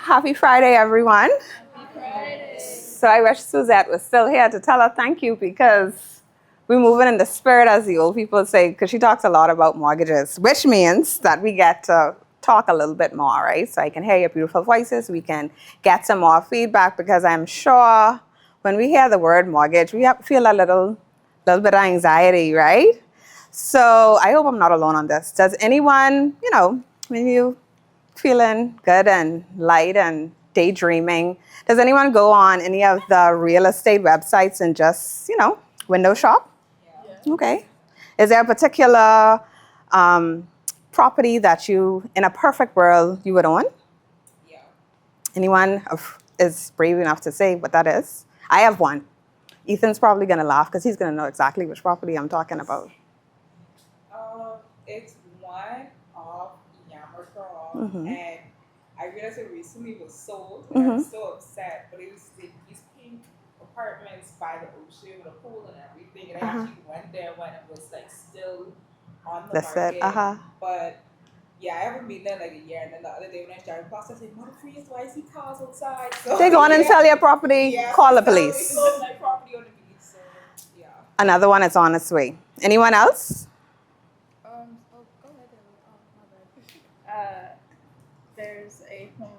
Happy Friday, everyone. So I wish Suzette was still here to tell her thank you because we're moving in the spirit, as the old people say, because she talks a lot about mortgages, which means that we get to talk a little bit more, right? So I can hear your beautiful voices. We can get some more feedback because I'm sure when we hear the word mortgage, we feel a little bit of anxiety, right? So I hope I'm not alone on this. Does anyone, when you feeling good and light and daydreaming, does anyone go on any of the real estate websites and just, window shop? Yeah. Okay. Is there a particular property that you, in a perfect world, you would own? Yeah. Anyone is brave enough to say what that is? I have one. Ethan's probably going to laugh because he's going to know exactly which property I'm talking about. It's one off Yammer and I realized it recently was sold, and I'm so upset. But it was these pink apartments by the ocean with a pool and everything. And I actually went there when it was like still on the market. But yeah, I haven't been there like a year. And then the other day when I was driving past, I said, "Mother Freeze, why is he cars outside?" So they go on and sell your property. Call the police. They sold my property on the beach. So yeah. Another one is on its way. Anyone else? Go ahead. There's a home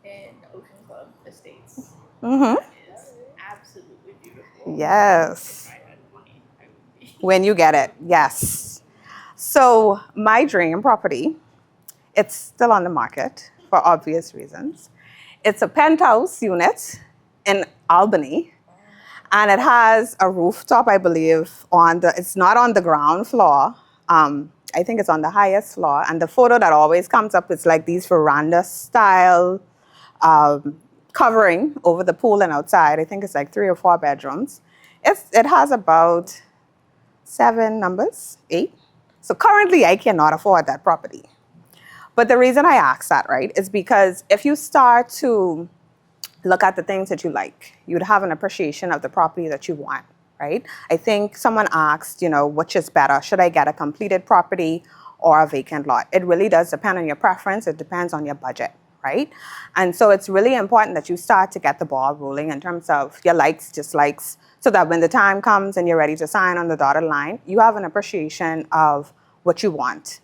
in Ocean Club Estates. That is absolutely beautiful. Yes. If I had money, I would be. When you get it, yes. So my dream property, it's still on the market for obvious reasons. It's a penthouse unit in Albany. And it has a rooftop, I believe, it's not on the ground floor. I think it's on the highest floor. And the photo that always comes up is like these veranda style covering over the pool and outside. I think it's like 3 or 4 bedrooms. It has about 7 numbers, 8. So currently I cannot afford that property. But the reason I ask that, right, is because if you start to look at the things that you like, you'd have an appreciation of the property that you want, right? I think someone asked, which is better? Should I get a completed property or a vacant lot? It really does depend on your preference. It depends on your budget, right? And so it's really important that you start to get the ball rolling in terms of your likes, dislikes, so that when the time comes and you're ready to sign on the dotted line, you have an appreciation of what you want.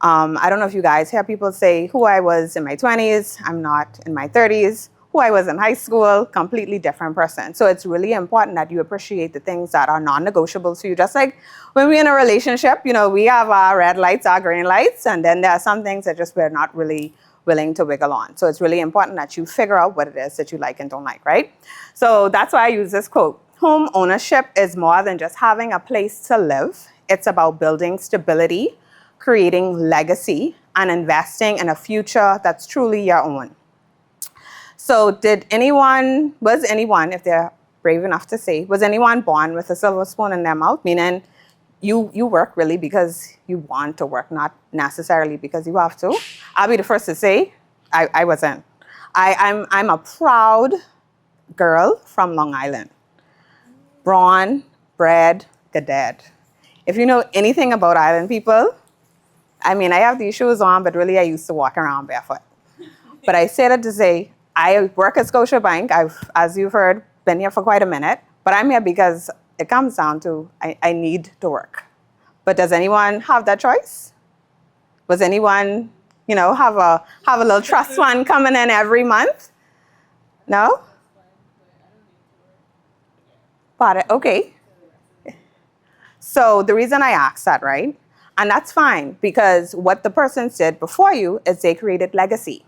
I don't know if you guys hear people say who I was in my 20s, I'm not in my 30s. Who I was in high school, completely different person. So it's really important that you appreciate the things that are non-negotiable to you. Just like when we're in a relationship, we have our red lights, our green lights, and then there are some things that just we're not really willing to wiggle on. So it's really important that you figure out what it is that you like and don't like, right? So that's why I use this quote. Home ownership is more than just having a place to live. It's about building stability, creating legacy, and investing in a future that's truly your own. So was anyone, if they're brave enough to say, was anyone born with a silver spoon in their mouth? Meaning you work really because you want to work, not necessarily because you have to. I'll be the first to say, I wasn't. I'm a proud girl from Long Island. Born, bred, gadet. If you know anything about island people, I have these shoes on, but really I used to walk around barefoot. But I say that to say, I work at Scotiabank. I've, as you've heard, been here for quite a minute. But I'm here because it comes down to I need to work. But does anyone have that choice? Was anyone, have a little trust fund coming in every month? No? Got it. Okay. So the reason I asked that, right? And that's fine because what the person did before you is they created legacy.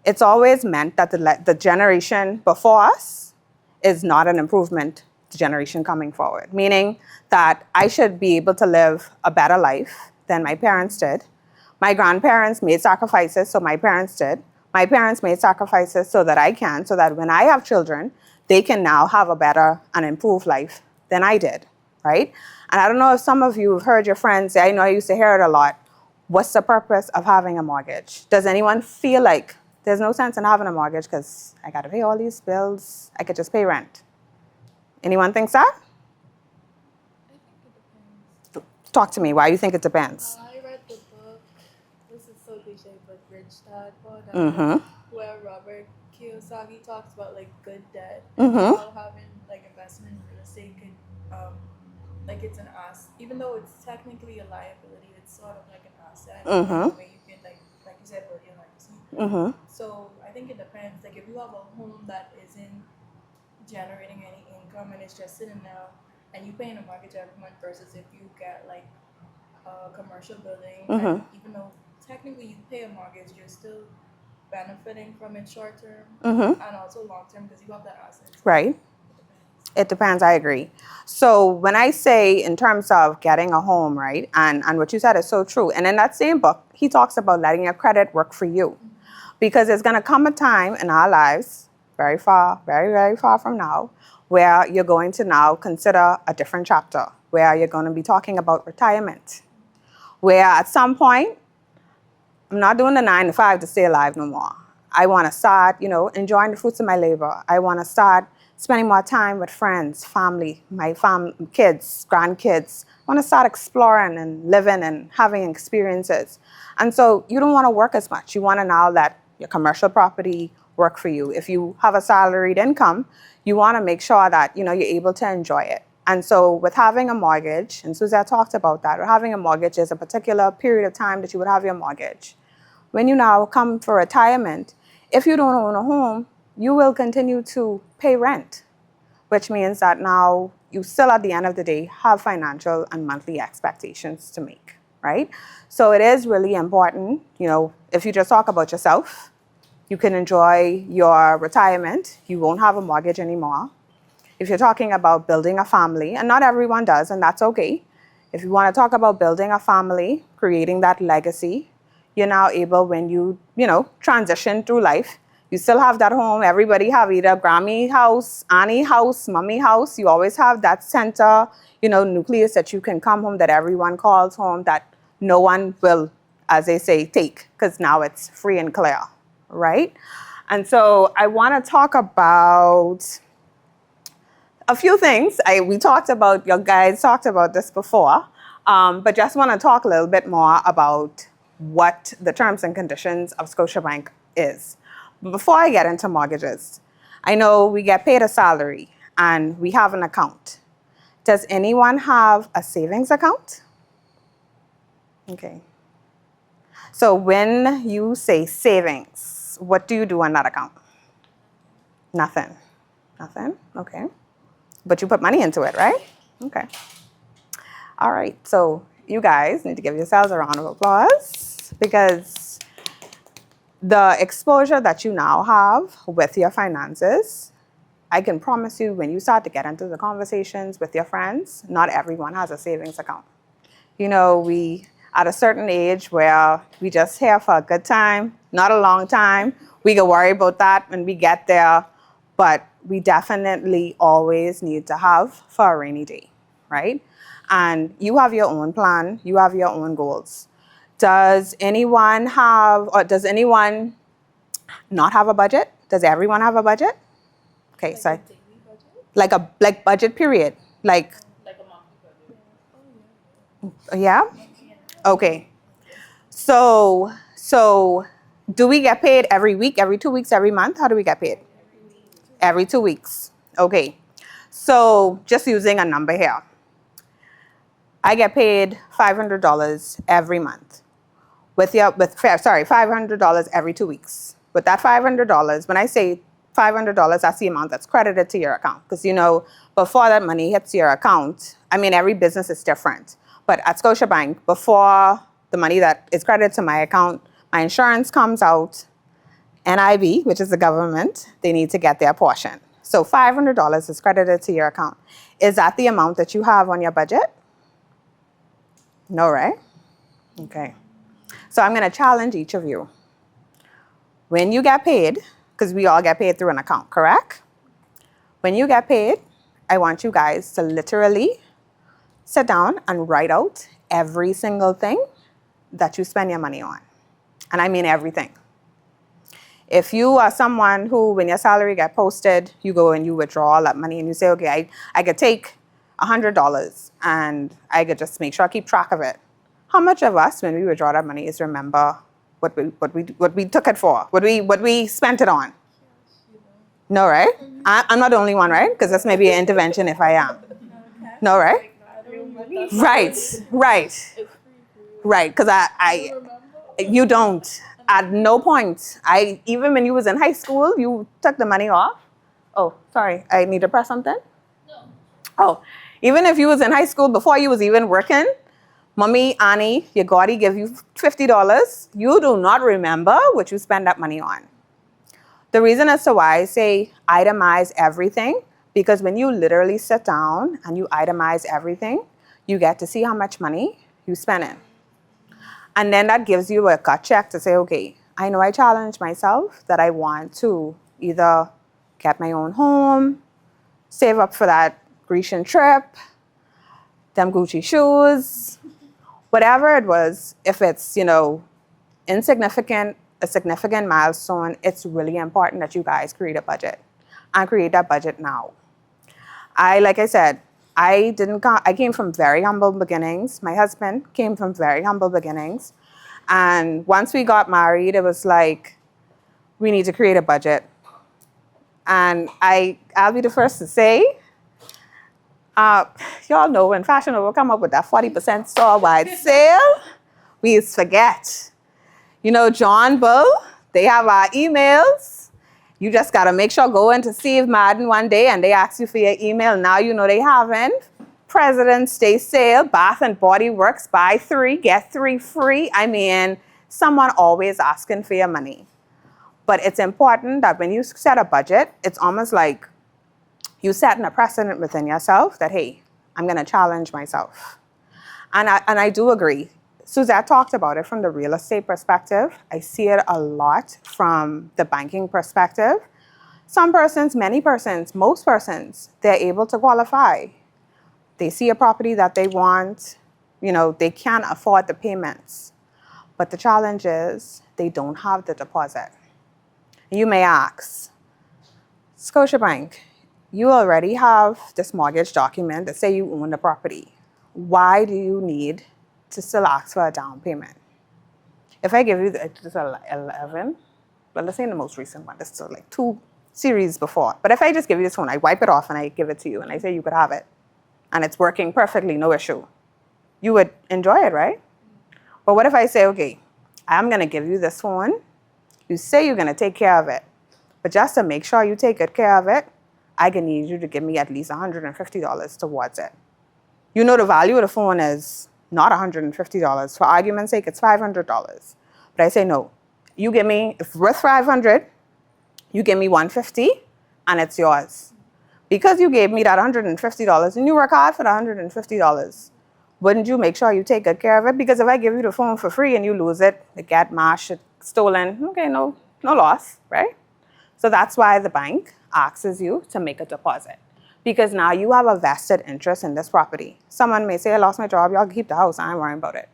It's always meant that the generation before us is not an improvement to generation coming forward, meaning that I should be able to live a better life than my parents did. My grandparents made sacrifices, so my parents did. My parents made sacrifices so that I can, so that when I have children, they can now have a better and improved life than I did, right? And I don't know if some of you have heard your friends say, I know I used to hear it a lot, what's the purpose of having a mortgage? Does anyone feel like there's no sense in having a mortgage because I got to pay all these bills. I could just pay rent. Anyone think that? I think it depends. Talk to me. Why do you think it depends? I read the book. This is so cliche, but Rich Dad Poor Dad. where Robert Kiyosaki talks about like good debt, Mm-hmm. how having like investment in real estate could like it's an asset, even though it's technically a liability, it's sort of like an asset in Mm-hmm. a way you can like you said build your legacy. Mm-hmm. So I think it depends. Like if you have a home that isn't generating any income and it's just sitting there and you paying a mortgage every month versus if you get like a commercial building and even though technically you pay a mortgage, you're still benefiting from it short term Mm-hmm. and also long term because you have that asset. So Right. it depends. It depends. I agree. So when I say in terms of getting a home, right, and what you said is so true. And in that same book, he talks about letting your credit work for you, because there's going to come a time in our lives, very far, very very far from now, where you're going to now consider a different chapter, where you're going to be talking about retirement, where at some point I'm not doing the 9 to 5 to stay alive no more. I want to start, enjoying the fruits of my labor. I want to start spending more time with friends, family, my kids, grandkids. I want to start exploring and living and having experiences. And so you don't want to work as much. You want to now let your commercial property work for you. If you have a salaried income, you want to make sure that, you're able to enjoy it. And so with having a mortgage, and Suzette talked about that, having a mortgage is a particular period of time that you would have your mortgage. When you now come for retirement, if you don't own a home, you will continue to pay rent, which means that now you still at the end of the day have financial and monthly expectations to make, right? So it is really important, if you just talk about yourself, you can enjoy your retirement, you won't have a mortgage anymore. If you're talking about building a family, and not everyone does, and that's okay. If you want to talk about building a family, creating that legacy, you're now able, when transition through life, you still have that home. Everybody have either Grammy house, Annie house, Mommy house. You always have that center, nucleus that you can come home, that everyone calls home, that no one will, as they say, take, because now it's free and clear, right? And so I want to talk about a few things. We talked about, your guys talked about this before, but just want to talk a little bit more about what the terms and conditions of Scotiabank is. But before I get into mortgages, I know we get paid a salary and we have an account. Does anyone have a savings account? Okay. So when you say savings, what do you do on that account? Nothing. Nothing? Okay. But you put money into it, right? Okay. All right. So you guys need to give yourselves a round of applause, because the exposure that you now have with your finances, I can promise you, when you start to get into the conversations with your friends, not everyone has a savings account. We at a certain age where we just here for a good time, not a long time. We can worry about that when we get there, but we definitely always need to have for a rainy day, right? And you have your own plan, you have your own goals. Does anyone not have a budget? Does everyone have a budget? Okay, Like so a daily budget? like budget period. Like, Like a monthly budget. yeah? Yeah. Okay. So do we get paid every week, every 2 weeks, every month? How do we get paid? Every 2 weeks. Okay. So just using a number here. I get paid $500 every month. $500 every 2 weeks. With that $500, when I say $500, that's the amount that's credited to your account. Because before that money hits your account, every business is different. But at Scotiabank, before the money that is credited to my account, my insurance comes out, NIB, which is the government, they need to get their portion. So $500 is credited to your account. Is that the amount that you have on your budget? No, right? Okay. So I'm going to challenge each of you. When you get paid, because we all get paid through an account, correct? When you get paid, I want you guys to literally sit down and write out every single thing that you spend your money on. And I mean everything. If you are someone who, when your salary gets posted, you go and you withdraw all that money and you say, okay, I could take $100 and I could just make sure I keep track of it. How much of us, when we withdraw that money, is remember what we took it for, what we spent it on. No, right? I'm not the only one, right? Because that's maybe an intervention if I am. No, right? Right, right, right. Because you don't. At no point. Even when you was in high school, you took the money off. Oh, sorry. I need to press something? No. Oh, even if you was in high school before you was even working, Mommy, Annie, your Gaudi give you $50. You do not remember what you spend that money on. The reason as to why I say itemize everything, because when you literally sit down and you itemize everything, you get to see how much money you spending. And then that gives you a gut check to say, okay, I know I challenged myself that I want to either get my own home, save up for that Grecian trip, them Gucci shoes, whatever it was. If it's, insignificant, a significant milestone, it's really important that you guys create a budget and create that budget now. Like I said, I came from very humble beginnings. My husband came from very humble beginnings. And once we got married, it was like, we need to create a budget. And I'll be the first to say, y'all know when Fashion Nova come up with that 40% store-wide sale, we forget. John Bull, they have our emails. You just got to make sure go into Steve Madden one day and they ask you for your email. Now you know they haven't. President's Day sale, Bath and Body Works, buy 3, get 3 free. I mean, someone always asking for your money. But it's important that when you set a budget, it's almost like you setting a precedent within yourself that, hey, I'm going to challenge myself. And I do agree. Suzette talked about it from the real estate perspective. I see it a lot from the banking perspective. Some persons, many persons, most persons, they're able to qualify. They see a property that they want, they can't afford the payments. But the challenge is they don't have the deposit. You may ask, Scotiabank, you already have this mortgage document that say you own the property. Why do you need to still ask for a down payment? If I give you this 11, well, let's say the most recent one, this is like 2 series before. But if I just give you this one, I wipe it off and I give it to you and I say you could have it. And it's working perfectly, no issue. You would enjoy it, right? But what if I say, okay, I'm going to give you this phone. You say you're going to take care of it. But just to make sure you take good care of it, I can need you to give me at least $150 towards it. The value of the phone is not $150. For argument's sake, it's $500. But I say, no, you give me, if worth $500, you give me $150 and it's yours. Because you gave me that $150 and you work hard for the $150, wouldn't you make sure you take good care of it? Because if I give you the phone for free and you lose it, it get mashed, it's stolen, okay, no loss, right? So that's why the bank asks you to make a deposit. Because now you have a vested interest in this property. Someone may say, I lost my job, y'all keep the house, I ain't worrying about it.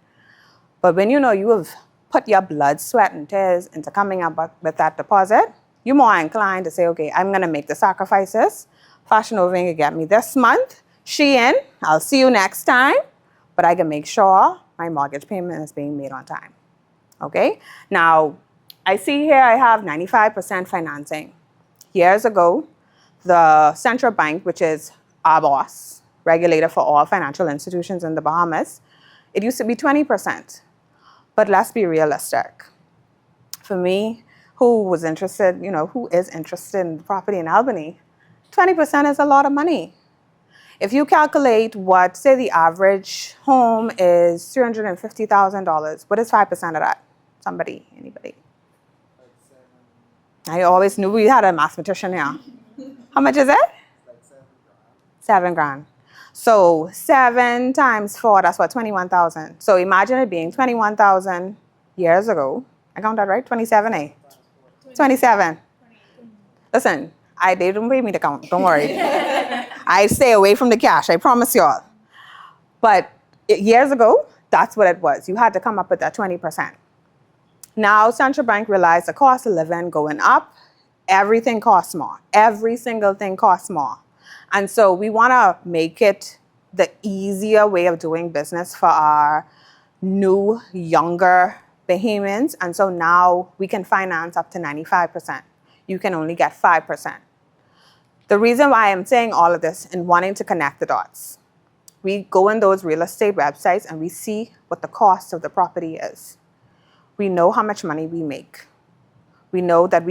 But when you know you have put your blood, sweat, and tears into coming up with that deposit, you're more inclined to say, okay, I'm going to make the sacrifices. Fashion Nova can get me this month. Shein, I'll see you next time. But I can make sure my mortgage payment is being made on time. Okay? Now, I see here I have 95% financing. Years ago, the central bank, which is our boss, regulator for all financial institutions in the Bahamas, it used to be 20%. But let's be realistic. For me, who is interested in property in Albany, 20% is a lot of money. If you calculate what, say the average home is $350,000, what is 5% of that? Somebody, anybody? Like 7. I always knew we had a mathematician here. How much is it? Like $7,000. $7,000. So 7 times 4, that's what, 21,000. So imagine it being 21,000 years ago. I count that right? 27, eh? 27. Listen, they don't pay me to count, don't worry. I stay away from the cash, I promise y'all. But years ago, that's what it was. You had to come up with that 20%. Now, Central Bank realized the cost of living going up, everything costs more. Every single thing costs more. And so we want to make it the easier way of doing business for our new, younger Bahamians, and so now we can finance up to 95%. You can only get 5%. The reason why I'm saying all of this and wanting to connect the dots, we go in those real estate websites and we see what the cost of the property is. We know how much money we make. We know that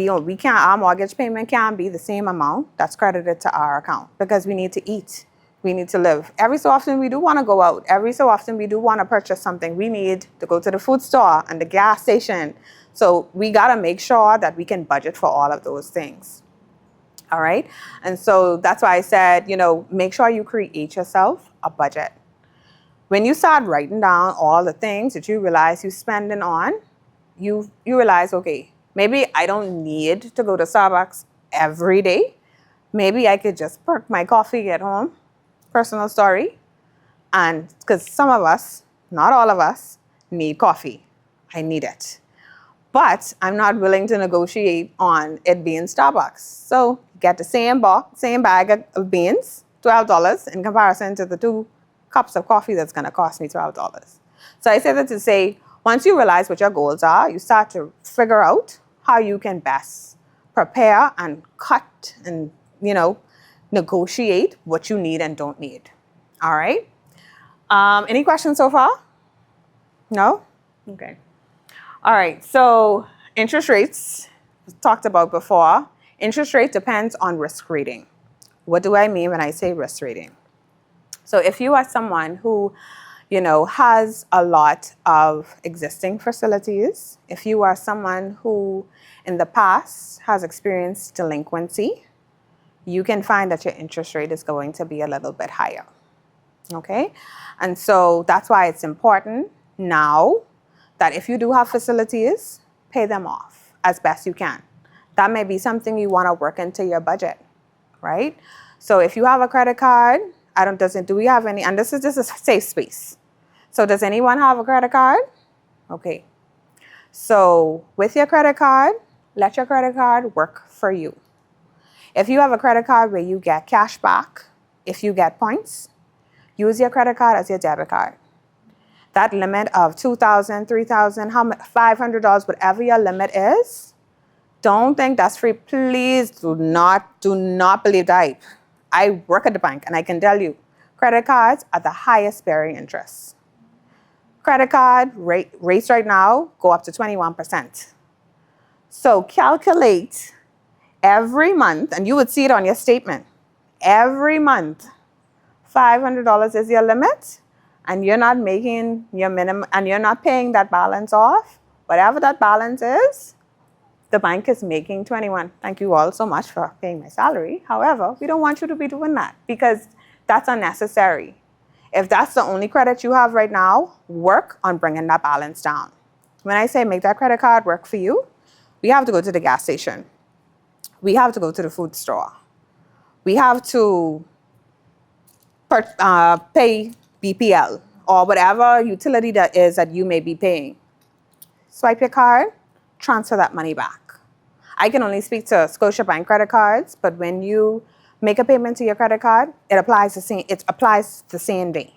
our mortgage payment can't be the same amount that's credited to our account because we need to eat. We need to live. Every so often we do want to go out. Every so often we do want to purchase something. We need to go to the food store and the gas station. So we got to make sure that we can budget for all of those things. All right. And so that's why I said, make sure you create yourself a budget. When you start writing down all the things that you realize you're spending on, you realize, okay, maybe I don't need to go to Starbucks every day. Maybe I could just perk my coffee at home. Personal story. And because some of us, not all of us, need coffee. I need it. But I'm not willing to negotiate on it being Starbucks. So get the same bag of beans, $12 in comparison to the 2 cups of coffee that's going to cost me $12. So I say that to say, once you realize what your goals are, you start to figure out how you can best prepare and cut and, negotiate what you need and don't need. All right? Any questions so far? No? Okay. All right. So interest rates, talked about before. Interest rate depends on risk rating. What do I mean when I say risk rating? So if you are someone who, has a lot of existing facilities, if you are someone who in the past has experienced delinquency, you can find that your interest rate is going to be a little bit higher. Okay? And so that's why it's important now that if you do have facilities, pay them off as best you can. That may be something you want to work into your budget, right? So if you have a credit card, do we have any, and this is a safe space. So does anyone have a credit card? Okay. So with your credit card, let your credit card work for you. If you have a credit card where you get cash back, if you get points, use your credit card as your debit card. That limit of $2,000, $3,000, $500, whatever your limit is, don't think that's free. Please do not believe the hype. I work at the bank and I can tell you, credit cards are the highest bearing interest. Credit card rates right now go up to 21%. So calculate every month, and you would see it on your statement. Every month, $500 is your limit, and you're not making your minimum, and you're not paying that balance off. Whatever that balance is, the bank is making 21. Thank you all so much for paying my salary. However, we don't want you to be doing that because that's unnecessary. If that's the only credit you have right now, work on bringing that balance down. When I say make that credit card work for you, we have to go to the gas station. We have to go to the food store. We have to pay BPL or whatever utility that is that you may be paying. Swipe your card, transfer that money back. I can only speak to Scotiabank credit cards, but when you make a payment to your credit card, it applies the same day.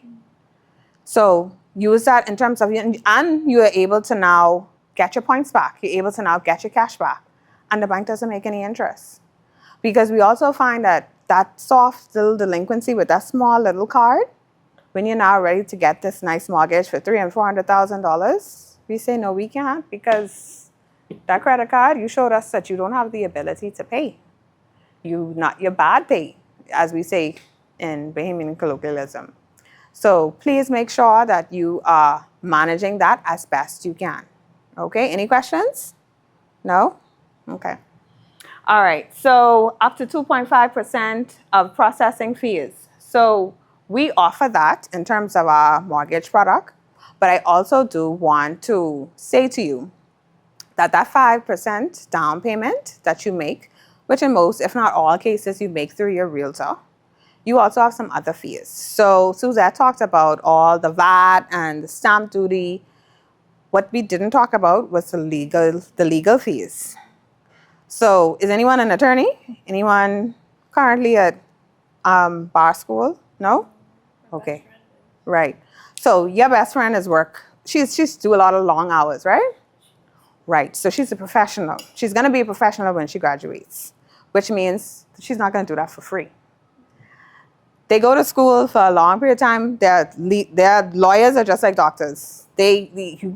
So use that in terms of, and you are able to now get your points back. You're able to now get your cash back. And the bank doesn't make any interest. Because we also find that soft little delinquency with that small little card, when you're now ready to get this nice mortgage for $300,000 and $400,000, we say, no, we can't, because that credit card, you showed us that you don't have the ability to pay. You're bad pay, as we say in Bahamian colloquialism. So please make sure that you are managing that as best you can. Okay, any questions? No? Okay. All right, so up to 2.5% of processing fees. So we offer that in terms of our mortgage product, but I also do want to say to you that 5% down payment that you make, which in most, if not all cases, you make through your realtor, you also have some other fees. So Suzette talked about all the VAT and the stamp duty. What we didn't talk about was the legal fees. So is anyone an attorney? Anyone currently at bar school? No? Okay. Right. So your best friend is she's do a lot of long hours, right? Right. So she's a professional. She's going to be a professional when she graduates, which means she's not going to do that for free. They go to school for a long period of time. Their lawyers are just like doctors. You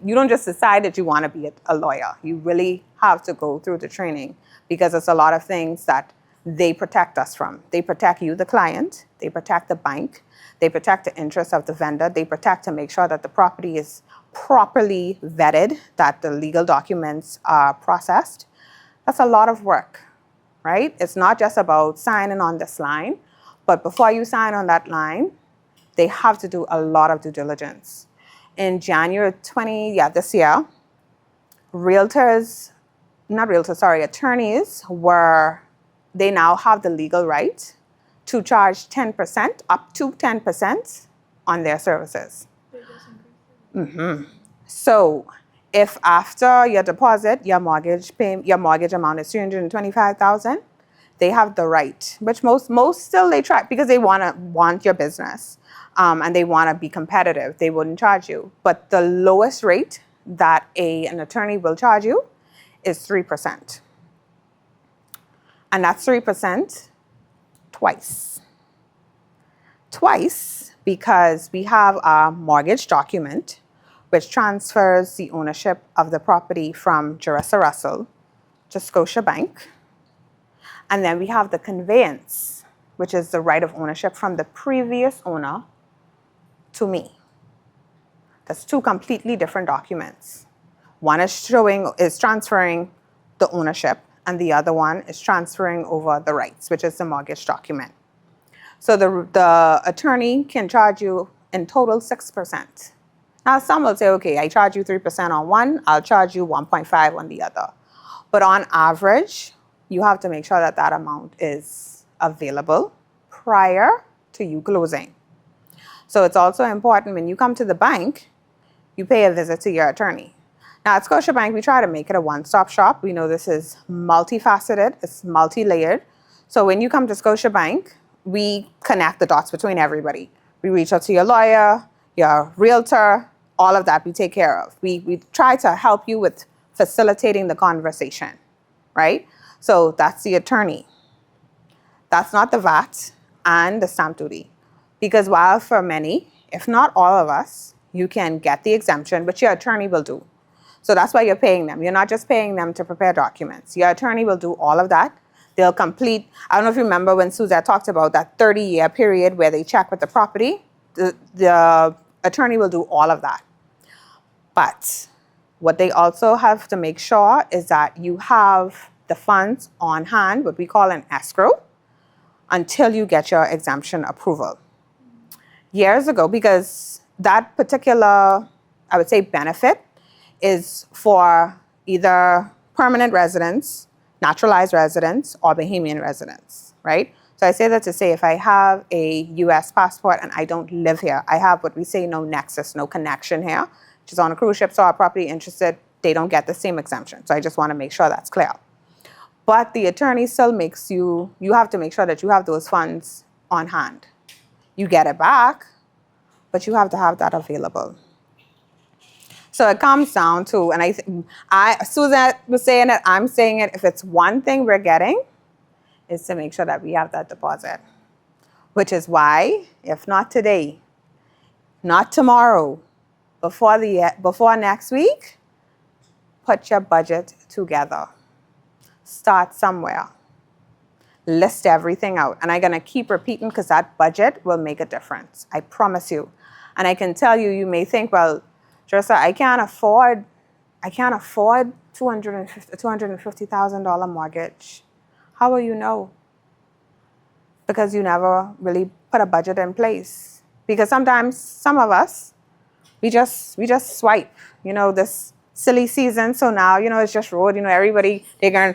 don't just decide that you want to be a lawyer. You really have to go through the training because it's a lot of things that they protect us from. They protect you, the client. They protect the bank. They protect the interests of the vendor. They protect to make sure that the property is properly vetted, that the legal documents are processed. That's a lot of work, right? It's not just about signing on this line, but before you sign on that line, they have to do a lot of due diligence. In January this year, attorneys they now have the legal right to charge 10%, up to 10% on their services. They just increased it. So if after your deposit, your mortgage amount is $325,000, they have the right, which most still they try because they want your business, and they want to be competitive. They wouldn't charge you, but the lowest rate that an attorney will charge you is 3%, and that's 3% twice. Twice because we have a mortgage document which transfers the ownership of the property from Jeressa Russell to Scotiabank. And then we have the conveyance, which is the right of ownership from the previous owner to me. That's two completely different documents. One is transferring the ownership, and the other one is transferring over the rights, which is the mortgage document. So the attorney can charge you in total 6%. Now, some will say, okay, I charge you 3% on one, I'll charge you 1.5 on the other. But on average, you have to make sure that that amount is available prior to you closing. So it's also important when you come to the bank, you pay a visit to your attorney. Now, at Scotiabank, we try to make it a one-stop shop. We know this is multifaceted, it's multi-layered. So when you come to Scotiabank, we connect the dots between everybody. We reach out to your lawyer, your realtor, all of that we take care of. We try to help you with facilitating the conversation, right? So that's the attorney. That's not the VAT and the stamp duty. Because while for many, if not all of us, you can get the exemption, which your attorney will do. So that's why you're paying them. You're not just paying them to prepare documents. Your attorney will do all of that. They'll complete, I don't know if you remember when Suzette talked about that 30-year period where they check with the property. The attorney will do all of that. But what they also have to make sure is that you have the funds on hand, what we call an escrow, until you get your exemption approval. Years ago, because that particular, I would say, benefit is for either permanent residents, naturalized residents, or Bahamian residents, right? So I say that to say if I have a US passport and I don't live here, I have what we say no nexus, no connection here, which is on a cruise ship, so our property interested, they don't get the same exemption. So I just want to make sure that's clear. But the attorney still makes you have to make sure that you have those funds on hand. You get it back, but you have to have that available. So it comes down to, and Suzette was saying it, I'm saying it, if it's one thing we're getting, is to make sure that we have that deposit. Which is why, if not today, not tomorrow, before next week, put your budget together. Start somewhere. List everything out. And I'm going to keep repeating because that budget will make a difference. I promise you. And I can tell you, you may think, well, Jeressa, I can't afford $250,000 mortgage. How will you know? Because you never really put a budget in place. Because sometimes some of us, we just swipe. You know, this silly season, so now, you know, it's just road. You know, everybody, they're going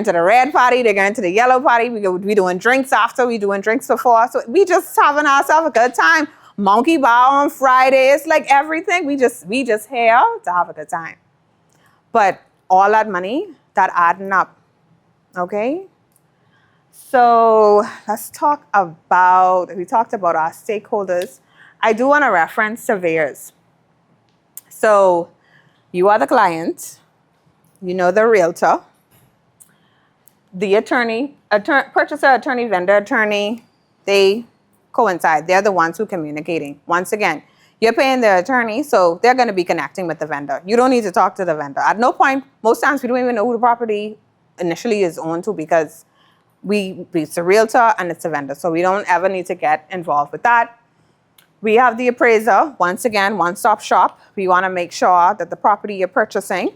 to the red party, they're going to the yellow party. We doing drinks after, we doing drinks before. So we just having ourselves a good time. Monkey bar on Friday. It's like everything. We just here to have a good time. But all that money, that adding up. Okay? So let's talk about, we talked about our stakeholders. I do want to reference surveyors. So you are the client, you know the realtor, the attorney, purchaser, attorney, vendor, attorney, they coincide. They're the ones who are communicating. Once again, you're paying the attorney, so they're going to be connecting with the vendor. You don't need to talk to the vendor. At no point, most times we don't even know who the property initially is owned to because it's a realtor and it's a vendor. So we don't ever need to get involved with that. We have the appraiser. Once again, one-stop shop. We want to make sure that the property you're purchasing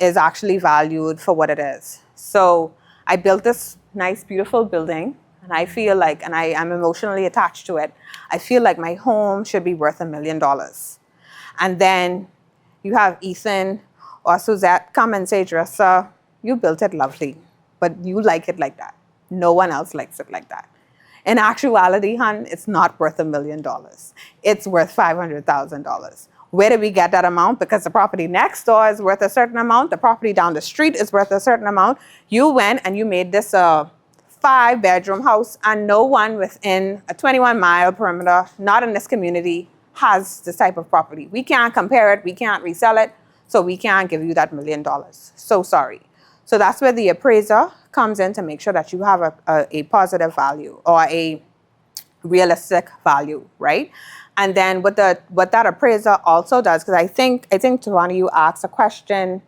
is actually valued for what it is. So I built this nice, beautiful building, and I feel like, and I'm emotionally attached to it, I feel like my home should be worth $1 million. And then you have Ethan or Suzette come and say, Dressa, you built it lovely, but you like it like that. No one else likes it like that. In actuality, hon, it's not worth $1 million. It's worth $500,000. Where did we get that amount? Because the property next door is worth a certain amount. The property down the street is worth a certain amount. You went and you made this a 5-bedroom house, and no one within a 21-mile perimeter, not in this community, has this type of property. We can't compare it. We can't resell it. So we can't give you that $1 million. So sorry. So that's where the appraiser comes in to make sure that you have a positive value or a realistic value, right? And then what that appraiser also does, because I think Tawani, you asked a question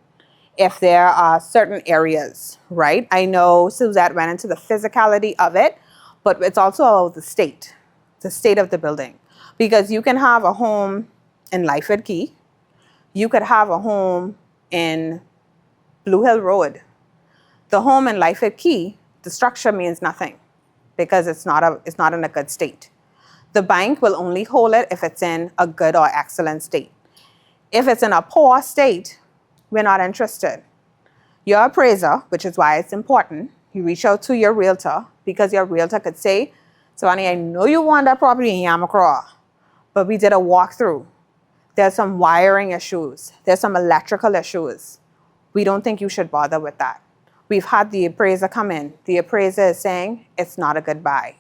if there are certain areas, right? I know Suzette went into the physicality of it, but it's also the state of the building. Because you can have a home in Lyford Key, you could have a home in Blue Hill Road. The home in Lyford Key, the structure means nothing because it's not in a good state. The bank will only hold it if it's in a good or excellent state. If it's in a poor state, we're not interested. Your appraiser, which is why it's important, you reach out to your realtor because your realtor could say, Tawani, I know you want that property in Yamacraw, but we did a walkthrough. There's some wiring issues. There's some electrical issues. We don't think you should bother with that. We've had the appraiser come in. The appraiser is saying it's not a good buy.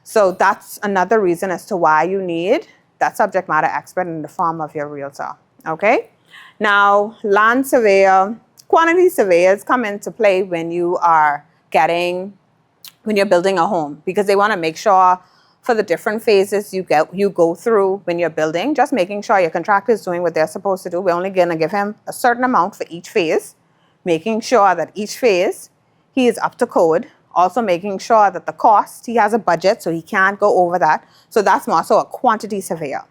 So that's another reason as to why you need that subject matter expert in the form of your realtor, okay? Now, land surveyor, quantity surveyors come into play when you're building a home because they want to make sure for the different phases you go through when you're building, just making sure your contractor is doing what they're supposed to do. We're only going to give him a certain amount for each phase, making sure that each phase he is up to code, also making sure that the cost, he has a budget so he can't go over that. So that's more so a quantity surveyor.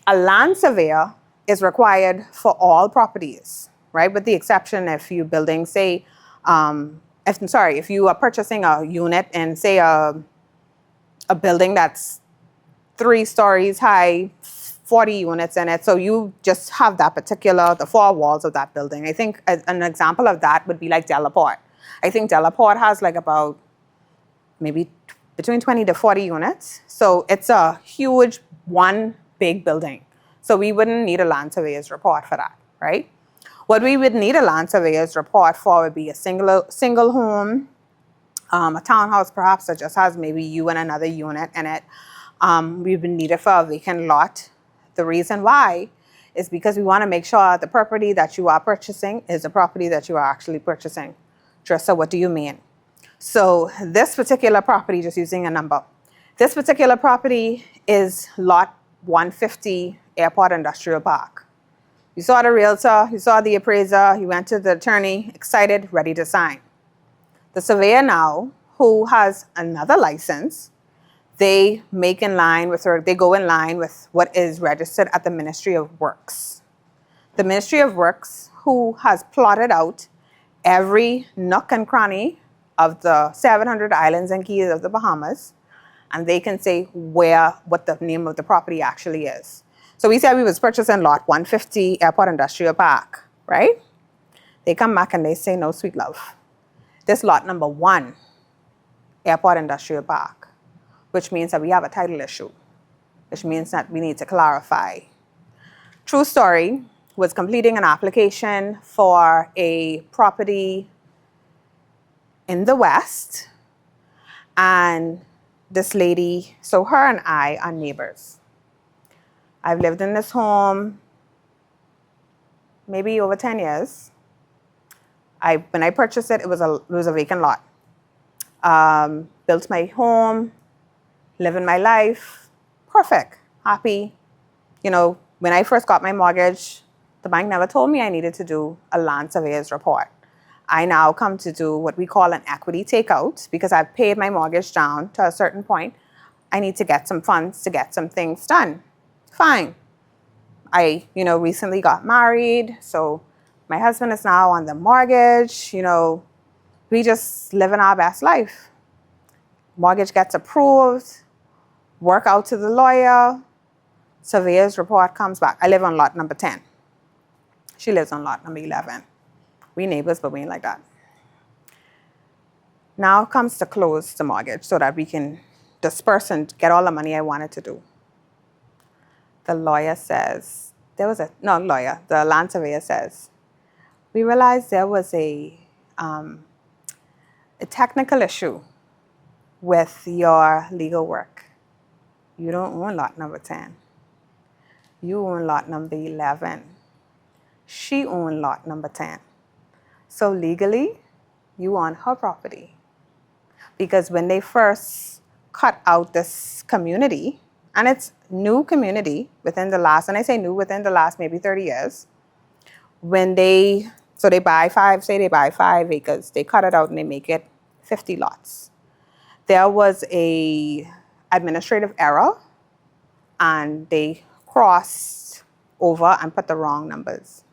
A land surveyor is required for all properties, right? With the exception if you're building, say, if you are purchasing a unit in, say, a building that's 3 stories high, 40 units in it. So you just have the 4 walls of that building. I think an example of that would be like Delaport. I think Delaport has like about maybe between 20 to 40 units. So it's a huge one big building. So we wouldn't need a land surveyor's report for that, right? What we would need a land surveyor's report for would be a single home, a townhouse perhaps that just has maybe you and another unit in it. We would need it for a vacant lot. The reason why is because we want to make sure the property that you are purchasing is the property that you are actually purchasing. Dressa, what do you mean? So this particular property, just using a number, this particular property is lot 150 Airport Industrial Park. You saw the realtor, you saw the appraiser, you went to the attorney, excited, ready to sign. The surveyor now, who has another license, they go in line with what is registered at the Ministry of Works. The Ministry of Works, who has plotted out every nook and cranny of the 700 islands and keys of the Bahamas, and they can say what the name of the property actually is. So we said we was purchasing lot 150 Airport Industrial Park, right? They come back and they say, no, sweet love. This lot number 1, Airport Industrial Park, which means that we have a title issue, which means that we need to clarify. True story, was completing an application for a property in the West, and this lady, so her and I are neighbors. I've lived in this home maybe over 10 years. When I purchased it, it was a vacant lot. Built my home, living my life, perfect, happy. You know, when I first got my mortgage, the bank never told me I needed to do a land surveyor's report. I now come to do what we call an equity takeout because I've paid my mortgage down to a certain point. I need to get some funds to get some things done. Fine. I, recently got married, so my husband is now on the mortgage. We just living our best life. Mortgage gets approved, work out to the lawyer, surveyor's report comes back. I live on lot number 10. She lives on lot number 11. We neighbors, but we ain't like that. Now comes to close the mortgage so that we can disperse and get all the money I wanted to do. The lawyer says, the land surveyor says, we realized there was a technical issue with your legal work. You don't own lot number 10. You own lot number 11. She owned lot number 10. So legally, you own her property. Because when they first cut out this community, and it's new community within the last, and I say new within the last maybe 30 years, they buy 5 acres, they cut it out and they make it 50 lots. There was a administrative error and they crossed over and put the wrong numbers.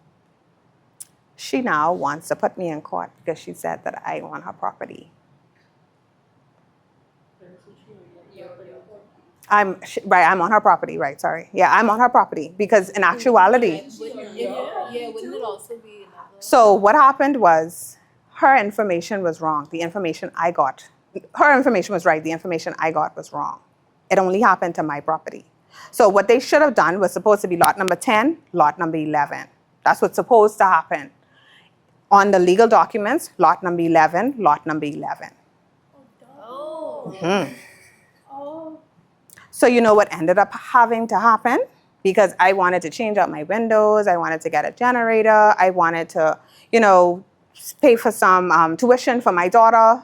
She now wants to put me in court because she said that I own her property. I'm on her property, right, sorry. Yeah, I'm on her property because in actuality. Wouldn't it also be another? So what happened was her information was wrong. The information I got, her information was right. The information I got was wrong. It only happened to my property. So what they should have done was supposed to be lot number 10, lot number 11. That's what's supposed to happen. On the legal documents, lot number 11, lot number 11. Oh. Mm-hmm. So you know what ended up having to happen? Because I wanted to change out my windows, I wanted to get a generator, I wanted to, pay for some tuition for my daughter.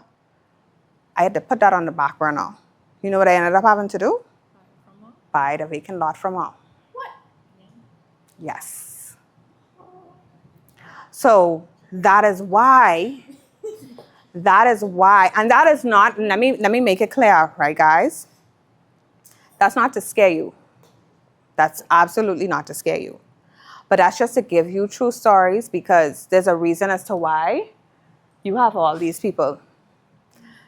I had to put that on the back burner. You know what I ended up having to do? Buy the vacant lot from her. What? Yes. So that is why, and that is not, let me make it clear, right, guys? That's not to scare you. That's absolutely not to scare you. But that's just to give you true stories because there's a reason as to why you have all these people.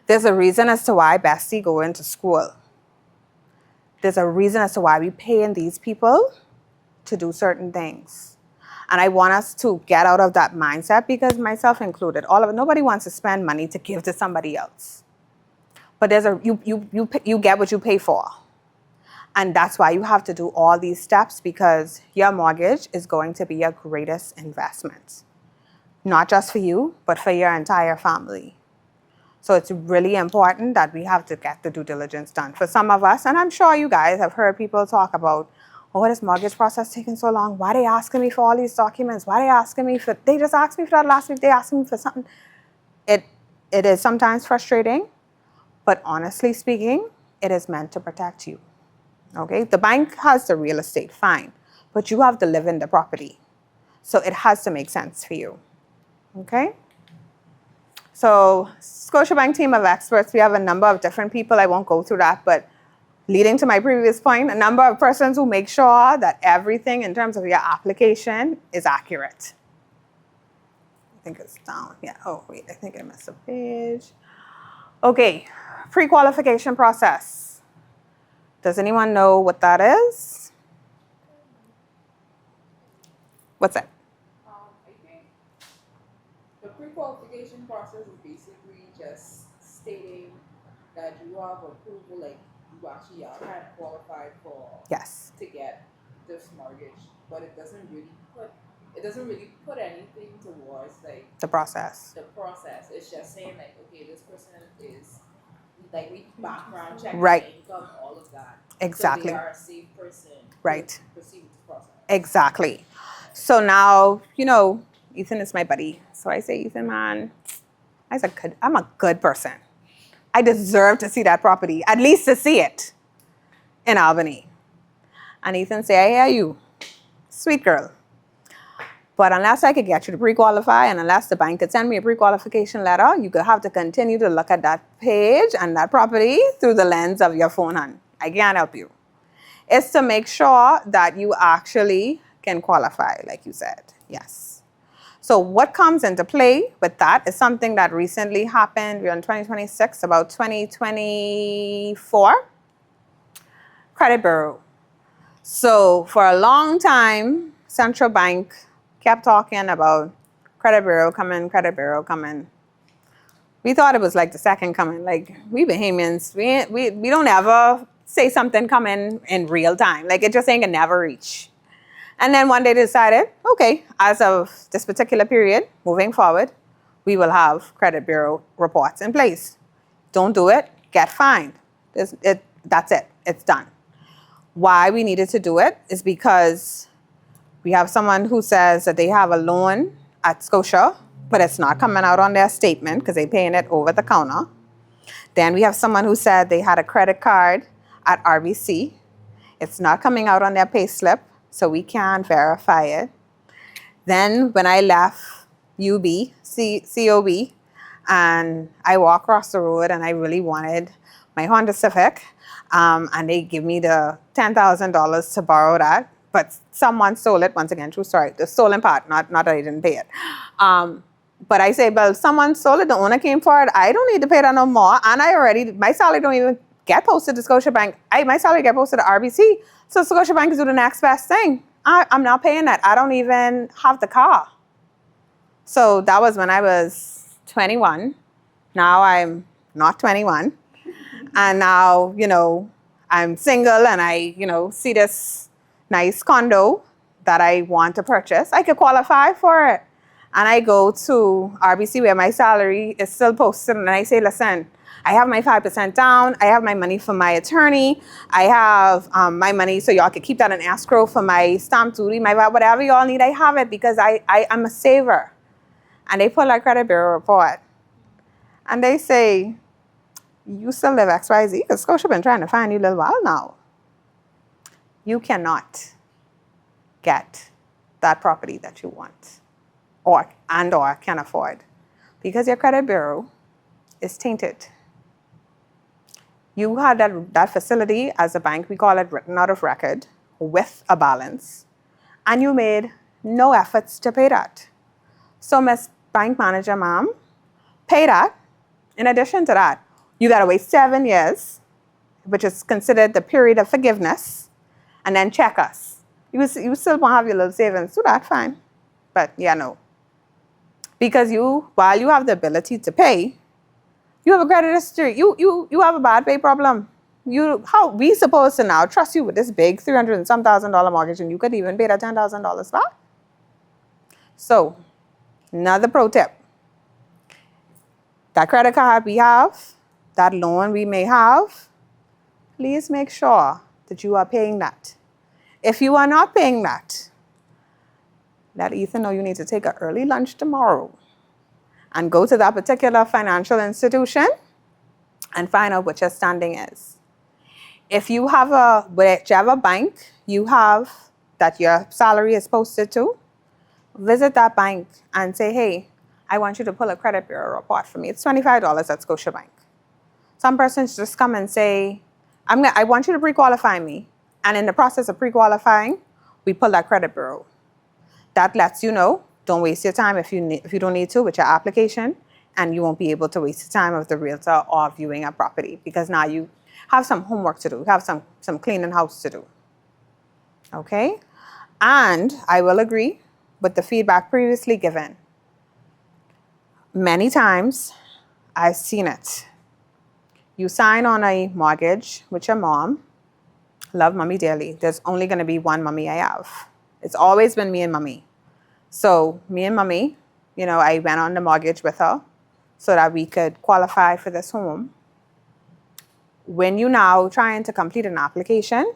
There's a reason as to why Bestie go into school. There's a reason as to why we paying these people to do certain things. And I want us to get out of that mindset because myself included, nobody wants to spend money to give to somebody else. But you get what you pay for. And that's why you have to do all these steps because your mortgage is going to be your greatest investment. Not just for you, but for your entire family. So it's really important that we have to get the due diligence done. For some of us, and I'm sure you guys have heard people talk about, oh, this mortgage process taking so long? Why are they asking me for all these documents? Why are they asking me for, they just asked me for that last week, they asked me for something. It is sometimes frustrating, but honestly speaking, it is meant to protect you. Okay, the bank has the real estate, fine, but you have to live in the property. So it has to make sense for you. Okay? So Scotiabank team of experts, we have a number of different people. I won't go through that, but leading to my previous point, a number of persons who make sure that everything in terms of your application is accurate. I think it's down. Yeah, oh wait, I think I missed a page. Okay, pre-qualification process. Does anyone know what that is? What's that? I think the pre-qualification process is basically just stating that you have approval, like you actually are kind of qualified for Yes. to get this mortgage, but it doesn't really put anything towards like The process. the process. It's just saying like, okay, this person is like we background check, Right. income, all of that. Exactly. So they are a safe person. Right. To proceed with the process. Exactly. So now, Ethan is my buddy. So I say, Ethan, man, I'm a good person. I deserve to see that property, at least to see it in Albany. And Ethan say, I hear you, sweet girl. But unless I could get you to pre-qualify and unless the bank could send me a pre-qualification letter, you could have to continue to look at that page and that property through the lens of your phone, hon. I can't help you. It's to make sure that you actually can qualify, like you said. Yes. So what comes into play with that is something that recently happened. We're in 2026, about 2024. Credit Bureau. So for a long time, Central Bank kept talking about Credit Bureau coming, Credit Bureau coming. We thought it was like the second coming. Like, we Bahamians, we don't ever say something coming in real time. Like, it just ain't gonna never reach. And then one day they decided, okay, as of this particular period, moving forward, we will have Credit Bureau reports in place. Don't do it, get fined. That's it, it's done. Why we needed to do it is because we have someone who says that they have a loan at Scotia, but it's not coming out on their statement because they're paying it over the counter. Then we have someone who said they had a credit card at RBC. It's not coming out on their pay slip, so we can't verify it. Then when I left COB, and I walked across the road and I really wanted my Honda Civic, and they give me the $10,000 to borrow that, but someone stole it. Once again, true story. The stolen part, not that I didn't pay it. But I say, well, someone stole it. The owner came for it. I don't need to pay that no more. And my salary don't even get posted to Scotiabank. My salary get posted to RBC. So Scotiabank is do the next best thing. I'm not paying that. I don't even have the car. So that was when I was 21. Now I'm not 21. And now, I'm single and I, see this nice condo that I want to purchase. I could qualify for it. And I go to RBC where my salary is still posted and I say, listen, I have my 5% down. I have my money for my attorney. I have my money so y'all can keep that in escrow for my stamp duty, my whatever y'all need. I have it because I'm a saver. And they pull a credit bureau report. And they say, you still live XYZ because Scotia been trying to find you a little while now. You cannot get that property that you want or can afford because your credit bureau is tainted. You had that facility as a bank, we call it written out of record, with a balance, and you made no efforts to pay that. So, Miss Bank Manager, ma'am, pay that. In addition to that, you got to wait 7 years, which is considered the period of forgiveness, and then check us. You still won't have your little savings, so that's fine. But yeah, no. Because while you have the ability to pay, you have a credit history. You have a bad pay problem. How we supposed to now trust you with this big $300 and some thousand mortgage and you could even pay that $10,000 back? So, another pro tip. That credit card we have, that loan we may have, please make sure that you are paying that. If you are not paying that, let Ethan know you need to take an early lunch tomorrow and go to that particular financial institution and find out what your standing is. If you have whichever bank you have that your salary is posted to, visit that bank and say, hey, I want you to pull a credit bureau report for me. It's $25 at Scotiabank. Some persons just come and say, I want you to pre-qualify me. And in the process of pre-qualifying, we pull that credit bureau. That lets you know, don't waste your time if you don't need to with your application, and you won't be able to waste the time of the realtor or viewing a property because now you have some homework to do, you have some cleaning house to do. Okay? And I will agree with the feedback previously given. Many times, I've seen it. You sign on a mortgage with your mom. Love mommy dearly. There's only going to be one mommy I have. It's always been me and mommy. So me and mommy, I went on the mortgage with her so that we could qualify for this home. When you now trying to complete an application,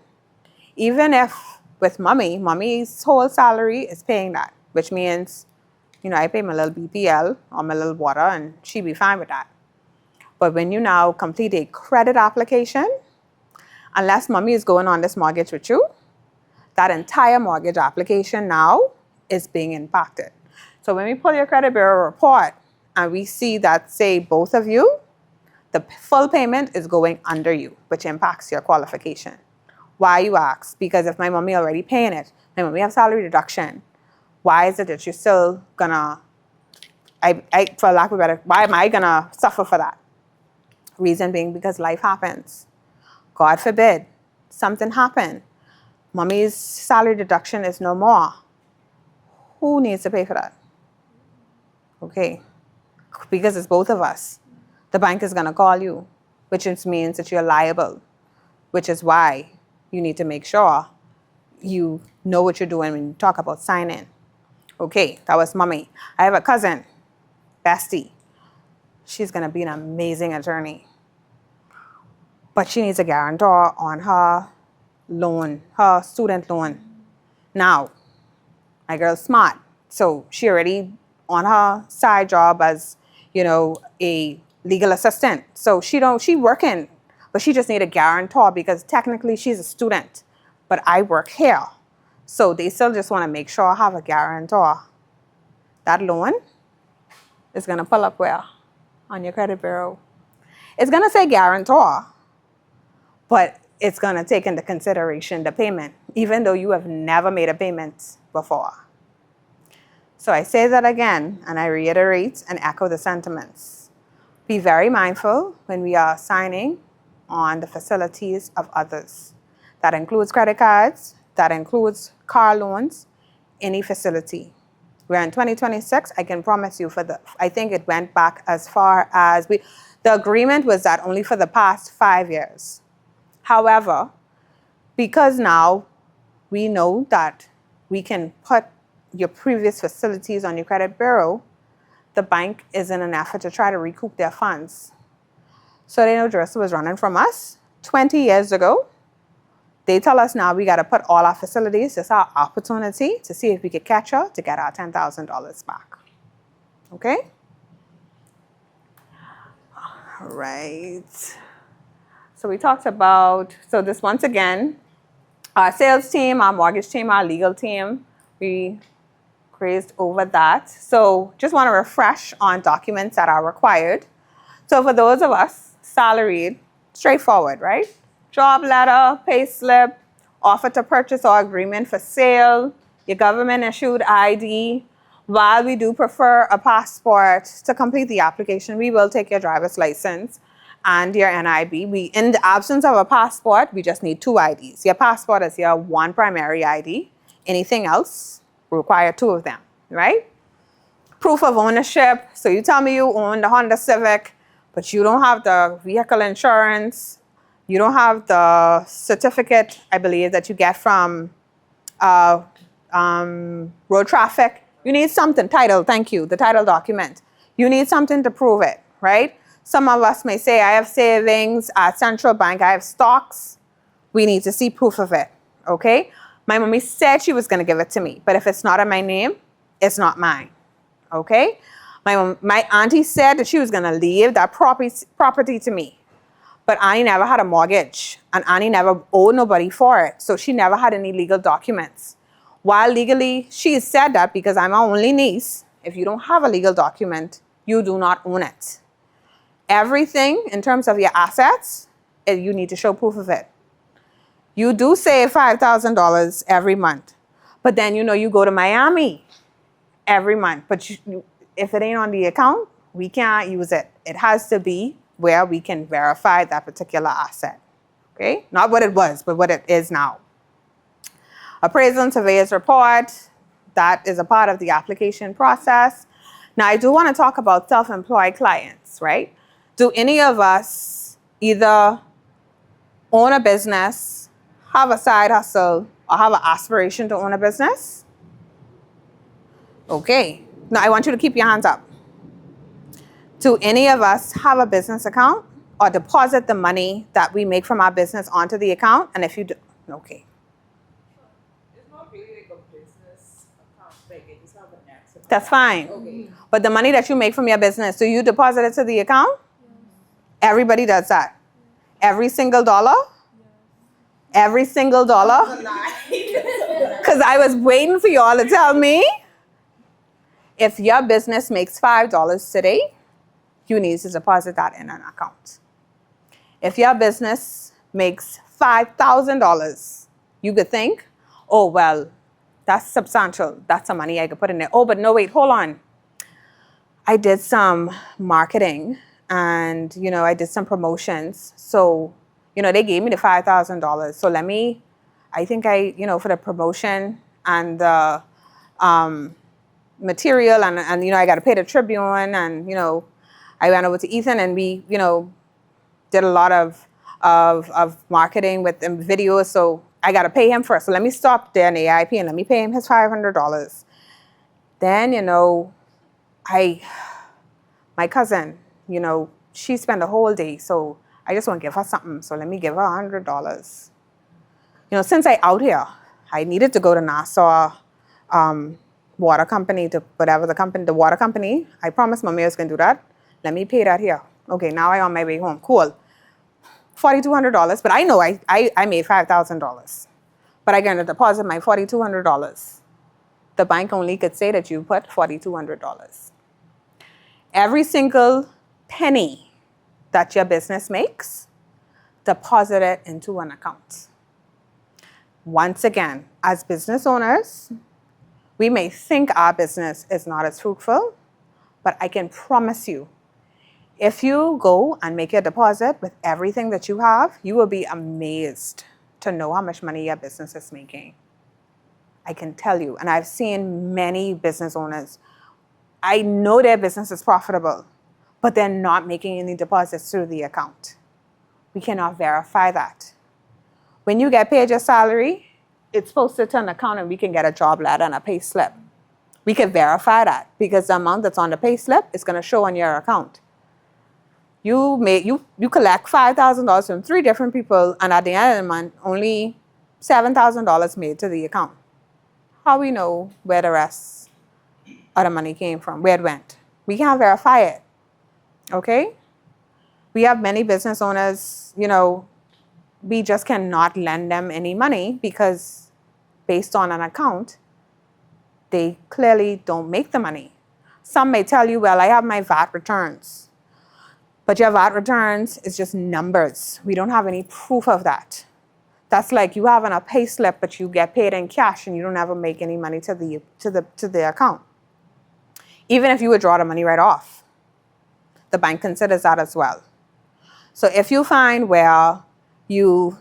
even if with mommy's whole salary is paying that, which means I pay my little BPL or my little water, and she be fine with that. But when you now complete a credit application, unless mommy is going on this mortgage with you, that entire mortgage application now is being impacted. So when we pull your credit bureau report and we see that, say, both of you, the full payment is going under you, which impacts your qualification. Why, you ask? Because if my mommy already paying it, my mommy have salary deduction, why is it that you're still gonna, for lack of a better, why am I gonna suffer for that? Reason being because life happens. God forbid, something happen. Mommy's salary deduction is no more. Who needs to pay for that? Okay, because it's both of us. The bank is gonna call you, which means that you're liable, which is why you need to make sure you know what you're doing when you talk about signing. Okay, that was mommy. I have a cousin, Bestie. She's gonna be an amazing attorney. But she needs a guarantor on her loan, her student loan. Now, my girl's smart. So she already on her side job as, a legal assistant. So she working, but she just need a guarantor because technically she's a student. But I work here. So they still just want to make sure I have a guarantor. That loan is going to pull up where? On your credit bureau. It's going to say guarantor, but it's going to take into consideration the payment, even though you have never made a payment before. So I say that again, and I reiterate and echo the sentiments. Be very mindful when we are signing on the facilities of others. That includes credit cards, that includes car loans, any facility. We're in 2026, I can promise you I think it went back as far as the agreement was that only for the past 5 years. However, because now we know that we can put your previous facilities on your credit bureau, the bank is in an effort to try to recoup their funds. So they know Jerissa was running from us 20 years ago. They tell us now we got to put all our facilities. It's our opportunity to see if we could catch her to get our $10,000 back. Okay? All right. So we talked about, this once again, our sales team, our mortgage team, our legal team, we grazed over that. So just want to refresh on documents that are required. So for those of us salaried, straightforward, right? Job letter, pay slip, offer to purchase or agreement for sale, your government issued ID. While we do prefer a passport to complete the application, we will take your driver's license and your NIB. In the absence of a passport, we just need 2 IDs. Your passport is your one primary ID. Anything else, we require 2 of them, right? Proof of ownership. So you tell me you own the Honda Civic, but you don't have the vehicle insurance. You don't have the certificate, I believe, that you get from road traffic. You need something, title, thank you, the title document. You need something to prove it, right? Some of us may say, I have savings at Central Bank, I have stocks. We need to see proof of it, okay? My mommy said she was gonna give it to me, but if it's not in my name, it's not mine, okay? My auntie said that she was gonna leave that property to me. But Annie never had a mortgage, and Annie never owed nobody for it, so she never had any legal documents. While legally, she said that because I'm her only niece, if you don't have a legal document, you do not own it. Everything in terms of your assets, you need to show proof of it. You do save $5,000 every month, but then you go to Miami every month. But if it ain't on the account, we can't use it. It has to be where we can verify that particular asset, okay? Not what it was, but what it is now. Appraisal and surveyor's report, that is a part of the application process. Now, I do want to talk about self-employed clients, right? Do any of us either own a business, have a side hustle, or have an aspiration to own a business? Okay, now I want you to keep your hands up. Do any of us have a business account or deposit the money that we make from our business onto the account? And if you do, okay. It's not really like a business account, like I just have an X account. That's fine. Okay. But the money that you make from your business, do you deposit it to the account? Everybody does that. Every single dollar? Every single dollar? Because I was waiting for y'all to tell me. If your business makes $5 today, you need to deposit that in an account. If your business makes $5,000, you could think, oh, well, that's substantial. That's some money I could put in there. Oh, but no, wait, hold on. I did some marketing and, I did some promotions. So, they gave me the $5,000. So for the promotion and the material and I got to pay the Tribune and, I went over to Ethan and we, did a lot of marketing with videos. So I got to pay him first. So let me stop there in the AIP and let me pay him his $500. Then, my cousin, she spent the whole day. So I just want to give her something. So let me give her $100. Since I out here, I needed to go to Nassau water company to whatever the water company. I promised Mommy I was going to do that. Let me pay that here. Okay, now I'm on my way home. Cool. $4,200, but I know I made $5,000. But I got to deposit my $4,200. The bank only could say that you put $4,200. Every single penny that your business makes, deposit it into an account. Once again, as business owners, we may think our business is not as fruitful, but I can promise you, if you go and make your deposit with everything that you have, you will be amazed to know how much money your business is making. I can tell you, and I've seen many business owners, I know their business is profitable, but they're not making any deposits through the account. We cannot verify that. When you get paid your salary, it's posted to an account and we can get a job letter and a pay slip. We can verify that because the amount that's on the pay slip is going to show on your account. You collect $5,000 from 3 different people, and at the end of the month, only $7,000 made to the account. How we know where the rest of the money came from, where it went? We can't verify it. Okay? We have many business owners, we just cannot lend them any money because based on an account, they clearly don't make the money. Some may tell you, well, I have my VAT returns. But your VAT returns is just numbers. We don't have any proof of that. That's like you having a pay slip, but you get paid in cash and you don't ever make any money to the account. Even if you withdraw the money right off, the bank considers that as well. So if you find where you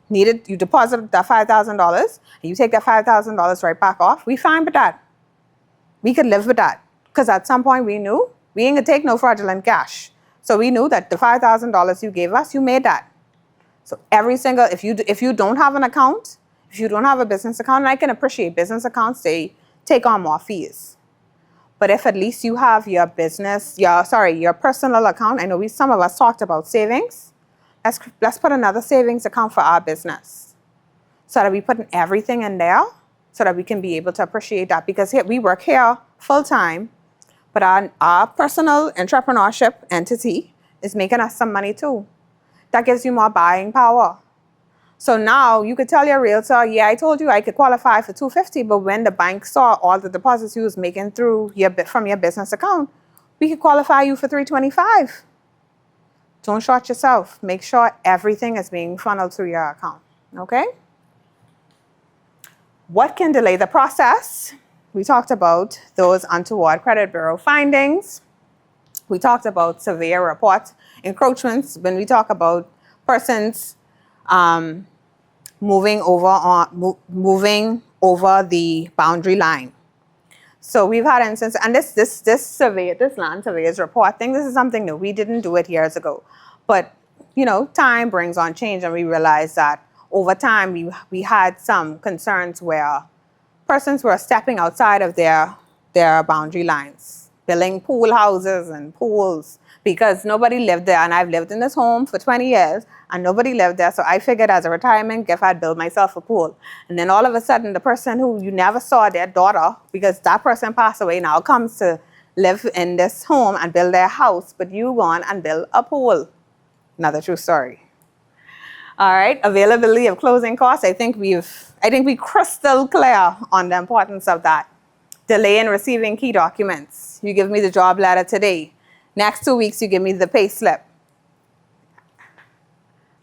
deposit that $5,000 and you take that $5,000 right back off, we fine with that. We could live with that because at some point we knew we ain't gonna take no fraudulent cash. So we knew that the $5,000 you gave us, you made that. So if you don't have an account, if you don't have a business account, and I can appreciate business accounts, they take on more fees. But if at least you have your personal account, I know some of us talked about savings. Let's put another savings account for our business so that we put everything in there so that we can be able to appreciate that because we work here full time, but our personal entrepreneurship entity is making us some money too. That gives you more buying power. So now you could tell your realtor, yeah, I told you I could qualify for $250, but when the bank saw all the deposits you was making from your business account, we could qualify you for $325. Don't short yourself. Make sure everything is being funneled through your account, okay? What can delay the process? We talked about those untoward credit bureau findings. We talked about severe report encroachments when we talk about persons moving over the boundary line. So we've had instances, and this land surveyor's report thing, this is something new. We didn't do it years ago. But, time brings on change, and we realized that over time we had some concerns where persons were stepping outside of their boundary lines, building pool houses and pools because nobody lived there, and I've lived in this home for 20 years and nobody lived there. So I figured as a retirement gift, I'd build myself a pool. And then all of a sudden, the person who you never saw, their daughter, because that person passed away, now comes to live in this home and build their house, but you go on and build a pool. Another true story. All right, availability of closing costs. I think we crystal clear on the importance of that. Delay in receiving key documents. You give me the job letter today. Next 2 weeks, you give me the pay slip.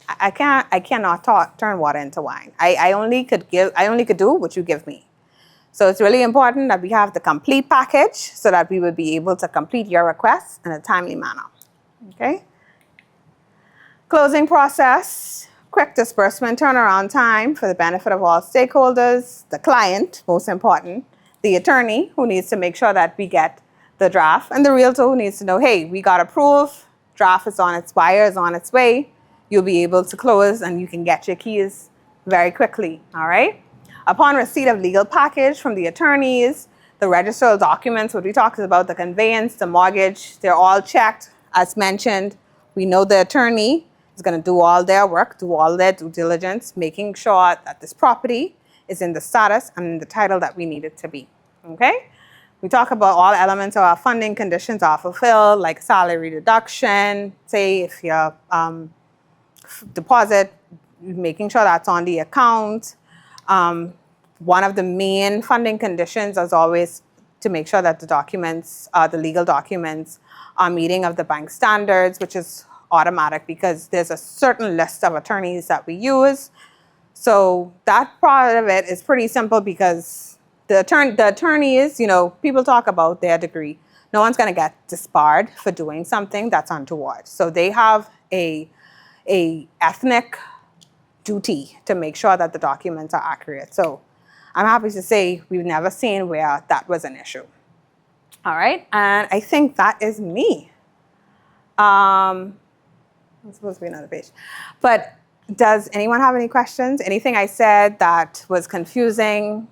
I cannot turn water into wine. I only could do what you give me. So it's really important that we have the complete package so that we would be able to complete your requests in a timely manner. Okay? Closing process, quick disbursement turnaround time for the benefit of all stakeholders, the client, most important, the attorney who needs to make sure that we get the draft, and the realtor who needs to know, hey, we got approved, draft is on its buyer is on its way. You'll be able to close and you can get your keys very quickly, all right? Upon receipt of legal package from the attorneys, the registral documents, what we talked about, the conveyance, the mortgage, they're all checked. As mentioned, we know the attorney is going to do all their work, do all their due diligence, making sure that this property is in the status and in the title that we need it to be, okay? We talk about all elements of our funding conditions are fulfilled, like salary deduction, say if your deposit, making sure that's on the account. One of the main funding conditions is always to make sure that the documents, the legal documents, are meeting of the bank standards, which is automatic because there's a certain list of attorneys that we use. So that part of it is pretty simple because the attorneys, people talk about their degree. No one's going to get disbarred for doing something that's untoward. So they have a ethnic duty to make sure that the documents are accurate. So I'm happy to say we've never seen where that was an issue. All right, and I think that is me. I'm supposed to be another page. But does anyone have any questions? Anything I said that was confusing?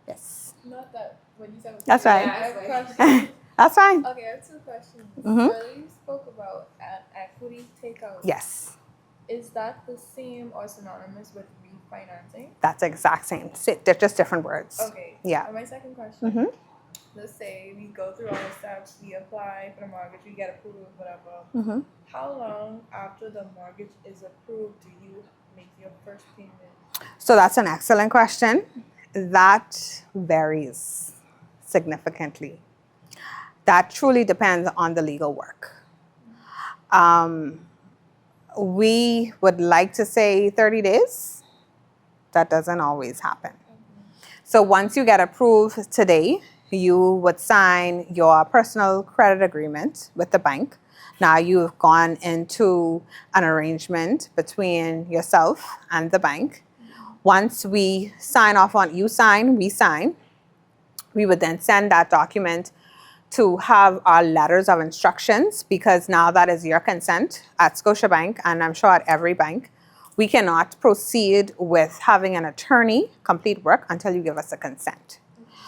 Yes. Not that when you said That's right. I have a question. That's fine. Okay, I have two questions. Mhm. Earlier you spoke about an equity takeout. Yes, Is that the same or synonymous with refinancing? that's the exact same. They're just different words. Okay. Yeah. And my second question. Mhm. Let's say we go through all the steps, we apply for the mortgage, we get approved, whatever. Mhm. How long after the mortgage is approved do you make your first payment? So that's an excellent question. That varies significantly. That truly depends on the legal work. We would like to say 30 days. That doesn't always happen. So once you get approved today, you would sign your personal credit agreement with the bank. Now you've gone into an arrangement between yourself and the bank. Once we sign off on, you sign, we sign, we would then send that document to have our letters of instructions, because now that is your consent at Scotiabank, and I'm sure at every bank. We cannot proceed with having an attorney complete work until you give us a consent.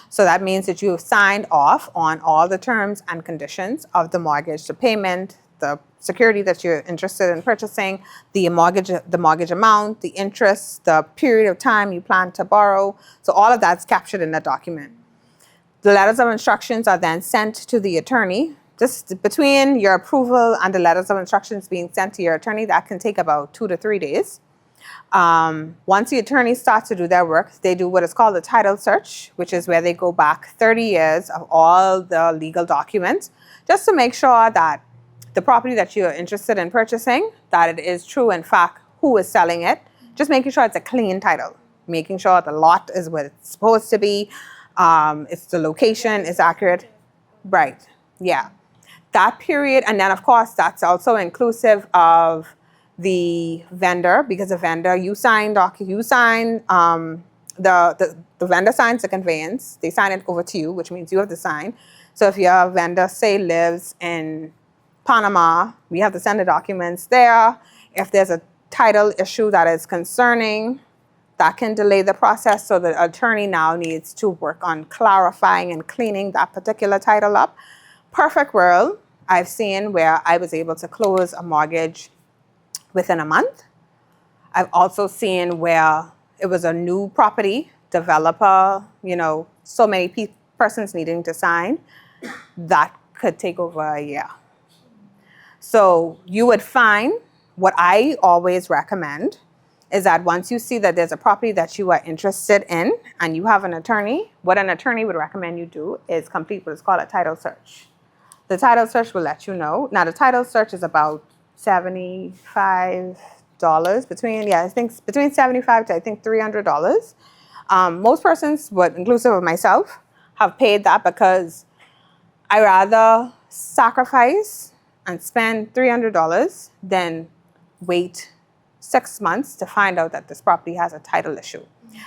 So that means that you have signed off on all the terms and conditions of the mortgage, the payment, the security that you're interested in purchasing, the mortgage amount, the interest, the period of time you plan to borrow. So all of that's captured in the document. The letters of instructions are then sent to the attorney. Just between your approval and the letters of instructions being sent to your attorney, that can take about 2 to 3 days. Once the attorney starts to do their work, they do what is called a title search, which is where they go back 30 years of all the legal documents, just to make sure that the property that you're interested in purchasing, that it is true, in fact, who is selling it, just making sure it's a clean title, making sure the lot is what it's supposed to be, if the location is accurate. Right, yeah. That period, and then of course, that's also inclusive of the vendor, because the vendor, the vendor signs the conveyance, they sign it over to you, which means you have to sign. So if your vendor, say, lives in Panama, we have to send the documents there. If there's a title issue that is concerning, that can delay the process. So the attorney now needs to work on clarifying and cleaning that particular title up. Perfect world, I've seen where I was able to close a mortgage within a month. I've also seen where it was a new property, developer, so many persons needing to sign, that could take over a year. So you would find, what I always recommend is that once you see that there's a property that you are interested in and you have an attorney, what an attorney would recommend you do is complete what is called a title search. The title search will let you know. Now, the title search is about $75 I think between $75 to $300. Most persons, inclusive of myself, have paid that because I rather sacrifice and spend $300 than wait 6 months to find out that this property has a title issue.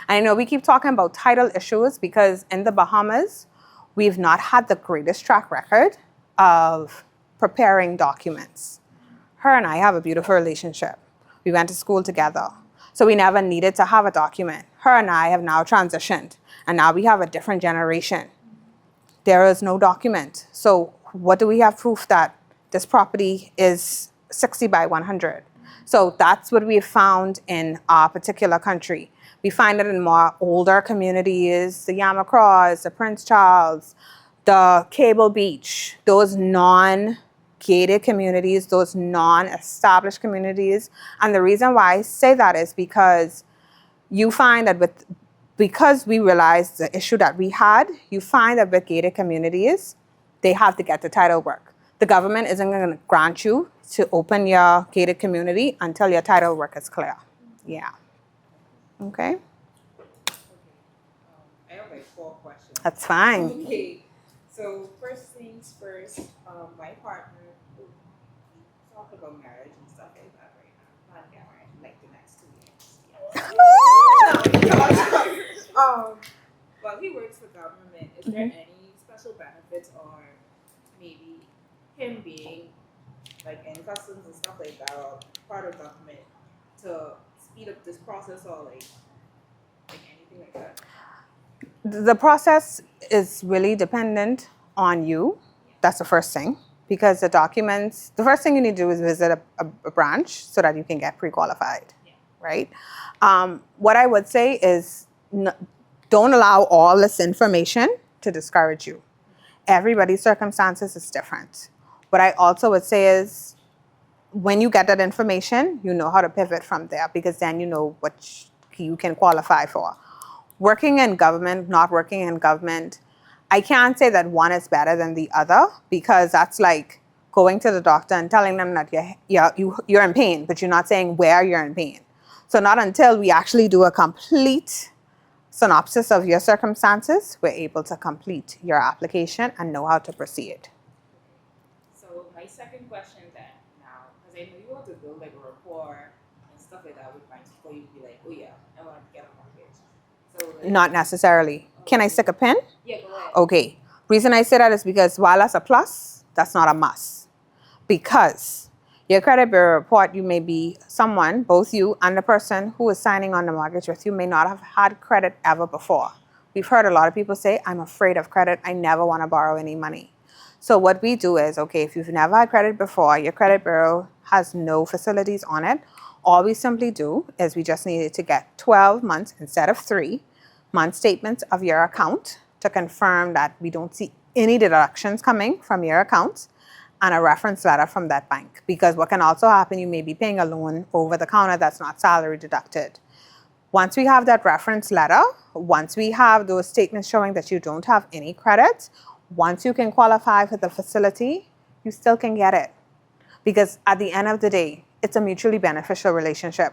And I know we keep talking about title issues because in the Bahamas, we've not had the greatest track record of preparing documents. Her and I have a beautiful relationship. We went to school together. So we never needed to have a document. Her and I have now transitioned, and now we have a different generation. There is no document. So what do we have proof that this property is 60 by 100? So that's what we've found in our particular country. We find it in more older communities, the Yamacross, the Prince Charles, the Cable Beach, those non-gated communities, those non-established communities. And the reason why I say that is because you find that because we realized the issue that we had, you find that with gated communities, they have to get the title work. The government isn't going to grant you to open your gated community until your title work is clear. Yeah. Okay? I have like 4 questions. That's fine. Okay. So first things first, my partner, we talk about marriage and stuff like that right now. Not get married, like the next 2 years. Well, he works for government. Is there any special benefits or maybe him being like in customs and stuff like that, or part of government, to speed up this process, or like anything like that? The process is really dependent on you. That's the first thing. Because the documents, the first thing you need to do is visit a branch so that you can get pre-qualified, right? What I would say is don't allow all this information to discourage you. Everybody's circumstances is different. What I also would say is when you get that information, you know how to pivot from there, because then you know what you can qualify for. Working in government, not working in government, I can't say that one is better than the other, because that's like going to the doctor and telling them that you're in pain, but you're not saying where you're in pain. So not until we actually do a complete synopsis of your circumstances, we're able to complete your application and know how to proceed. So my second question then, now, because I know you want to build like a rapport and stuff like that with banks before you be like, oh yeah, I want to get a mortgage. So like, Not necessarily. Can I stick a pin? yeah, go ahead. Okay. Reason I say that is because while that's a plus, that's not a must. Because your credit bureau report, you may be someone, both you and the person who is signing on the mortgage with you may not have had credit ever before. We've heard a lot of people say, I'm afraid of credit. I never want to borrow any money. So what we do is, okay, if you've never had credit before, your credit bureau has no facilities on it. All we simply do is we just needed to get 12 months instead of 3-month statements of your account to confirm that we don't see any deductions coming from your account, and a reference letter from that bank. Because what can also happen, you may be paying a loan over the counter that's not salary deducted. Once we have that reference letter, once we have those statements showing that you don't have any credit, once you can qualify for the facility, you still can get it. Because at the end of the day, it's a mutually beneficial relationship.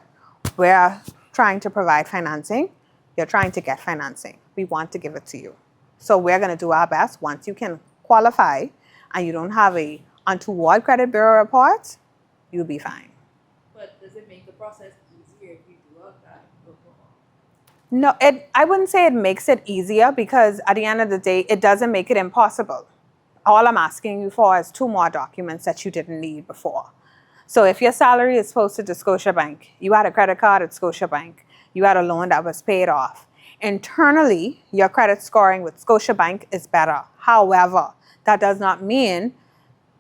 We're trying to provide financing. You're trying to get financing. We want to give it to you. So we're going to do our best. Once you can qualify and you don't have a untoward credit bureau report, you'll be fine. But does it make the process easier if you do have that before? No, I wouldn't say it makes it easier, because at the end of the day, it doesn't make it impossible. All I'm asking you for is 2 more documents that you didn't need before. So if your salary is posted to Scotiabank, you had a credit card at Scotiabank, you had a loan that was paid off, internally, your credit scoring with Scotiabank is better. However, that does not mean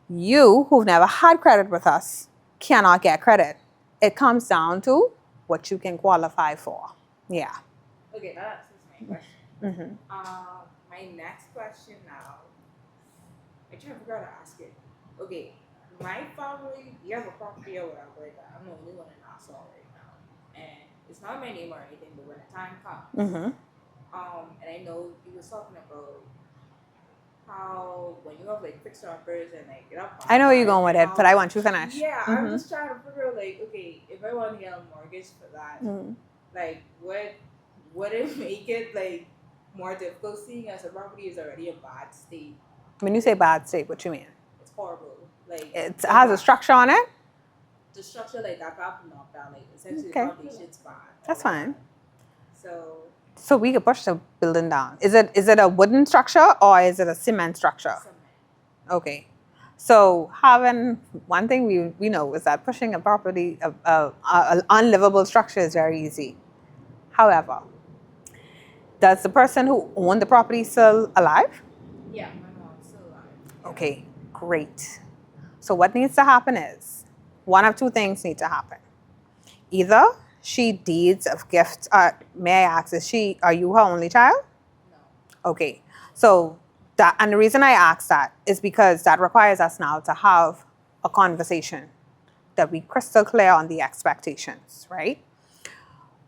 You, who've never had credit with us, cannot get credit. It comes down to what you can qualify for. Yeah. Okay, that answers my question. My next question now, I try to figure out how to ask it. Okay, my family, we have a property or whatever like that. I'm the only one in Nassau right now. And it's not my name or anything, but when the time comes, and I know you was talking about how when you have like fixer uppers and like get up. I know where you're going with it, but I want you to finish. Yeah, I'm just trying to figure out like, okay, if I want to get a mortgage for that, like what would it make it like more difficult seeing as the property is already in bad state? When you say bad state, what you mean? It's horrible. Like It has a structure on it? the structure like that got knocked down, like essentially Okay. the foundation's bad. That's fine. So we could push the building down. Is it a wooden structure or is it a cement structure? cement. Okay. So having one thing we know is that pushing a property, an unlivable structure is very easy. However, does the person who owned the property still alive? Yeah, my mom's still alive. Okay, great. So what needs to happen is one of two things need to happen. Either she deeds of gift. May I ask, are you her only child? No. Okay. So that, and the reason I ask that is because that requires us now to have a conversation that we crystal clear on the expectations, right?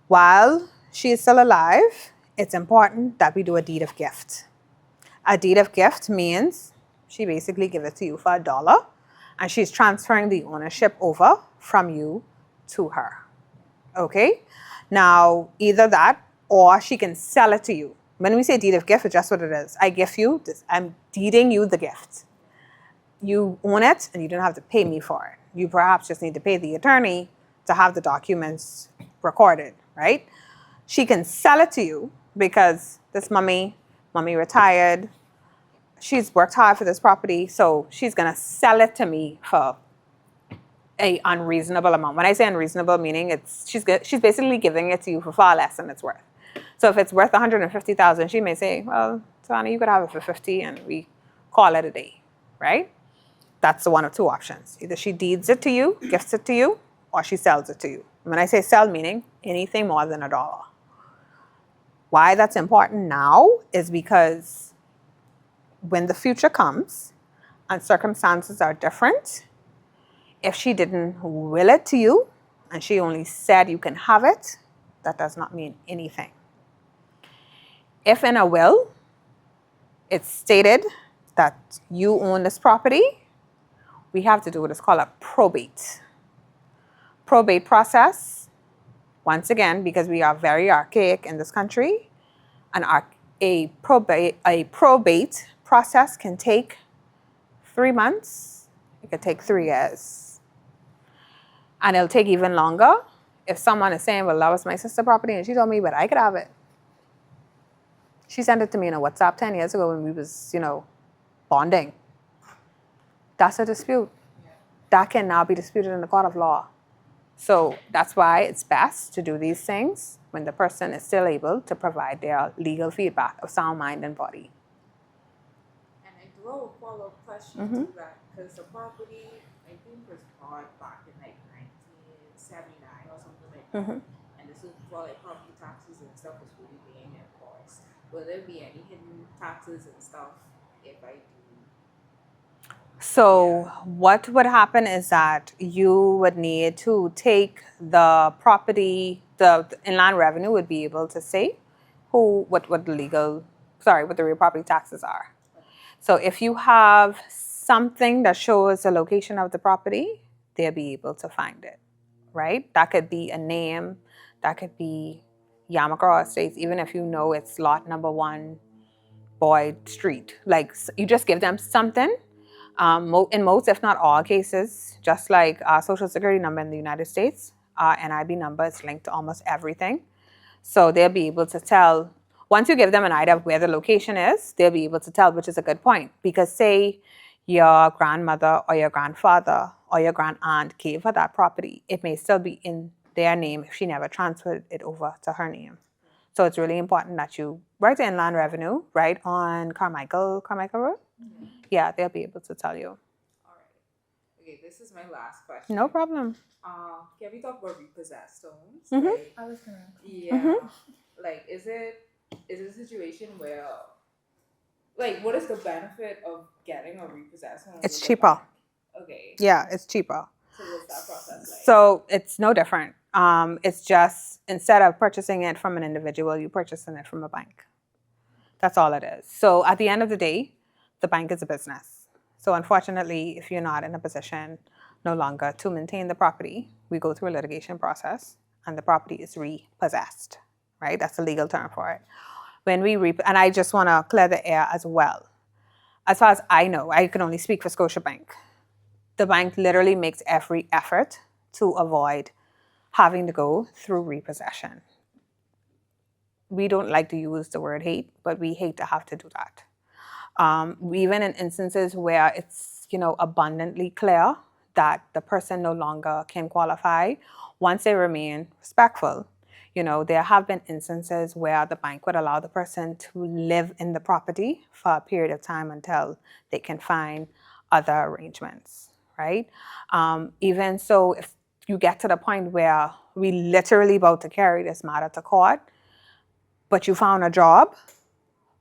While she is still alive, it's important that we do a deed of gift. A deed of gift means she basically gives it to you for $1 and she's transferring the ownership over from you to her. Okay? Now, either that or she can sell it to you. When we say deed of gift, it's just what it is. I gift you this. I'm deeding you the gift. You own it and you don't have to pay me for it. You perhaps just need to pay the attorney to have the documents recorded, right? She can sell it to you because this mommy retired. She's worked hard for this property, so she's gonna sell it to me for a unreasonable amount. When I say unreasonable, meaning she's basically giving it to you for far less than it's worth. So if it's worth $150,000, she may say, well, Savannah, you could have it for 50 and we call it a day, right? That's the one of two options. Either she deeds it to you, gifts it to you, or she sells it to you. When I say sell, meaning anything more than $1. Why that's important now is because when the future comes and circumstances are different, if she didn't will it to you and she only said you can have it, that does not mean anything. If in a will, it's stated that you own this property, we have to do what is called a probate. Probate process, once again, because we are very archaic in this country, a probate process can take 3 months, it could take 3 years. And it'll take even longer if someone is saying, well, that was my sister's property and she told me, but I could have it. She sent it to me in a WhatsApp 10 years ago when we was, bonding. That's a dispute. That can now be disputed in the court of law. So that's why it's best to do these things when the person is still able to provide their legal feedback of sound mind and body. And I do have a follow-up question to that, because the property, I think, was bought back in like 1979 or something like that. And this is for like property taxes and stuff was really being enforced. Will there be any hidden taxes and stuff if I do? So what would happen is that you would need to take the property, the Inland Revenue would be able to say what the real property taxes are. So if you have something that shows the location of the property, they'll be able to find it, right? That could be a name, that could be Yamacraw Estates, even if you know it's lot number 1, Boyd Street. Like, you just give them something. In most, if not all cases, just like our social security number in the United States, our NIB number is linked to almost everything. So they'll be able to tell, once you give them an idea of where the location is, they'll be able to tell, which is a good point. Because say your grandmother or your grandfather or your grandaunt gave her that property, it may still be in their name if she never transferred it over to her name. So it's really important that you write to Inland Revenue, right on Carmichael Road. Yeah, they'll be able to tell you. All right. Okay, this is my last question. No problem. Can we talk about repossessed stones? Mhm. Like, I was gonna. yeah, like is it a situation where, like, what is the benefit of getting a repossessed home? It's with the cheaper. bank? Okay. Yeah, it's cheaper. So what's that process like? So it's no different. It's just instead of purchasing it from an individual, you're purchasing it from a bank. That's all it is. So at the end of the day, the bank is a business. So unfortunately, if you're not in a position no longer to maintain the property, we go through a litigation process and the property is repossessed, right? That's a legal term for it. When we and I just want to clear the air as well. As far as I know, I can only speak for Scotiabank. The bank literally makes every effort to avoid having to go through repossession. We don't like to use the word hate, but we hate to have to do that. Even in instances where it's abundantly clear that the person no longer can qualify, once they remain respectful, there have been instances where the bank would allow the person to live in the property for a period of time until they can find other arrangements, right? Even so, if you get to the point where we literally about to carry this matter to court, but you found a job,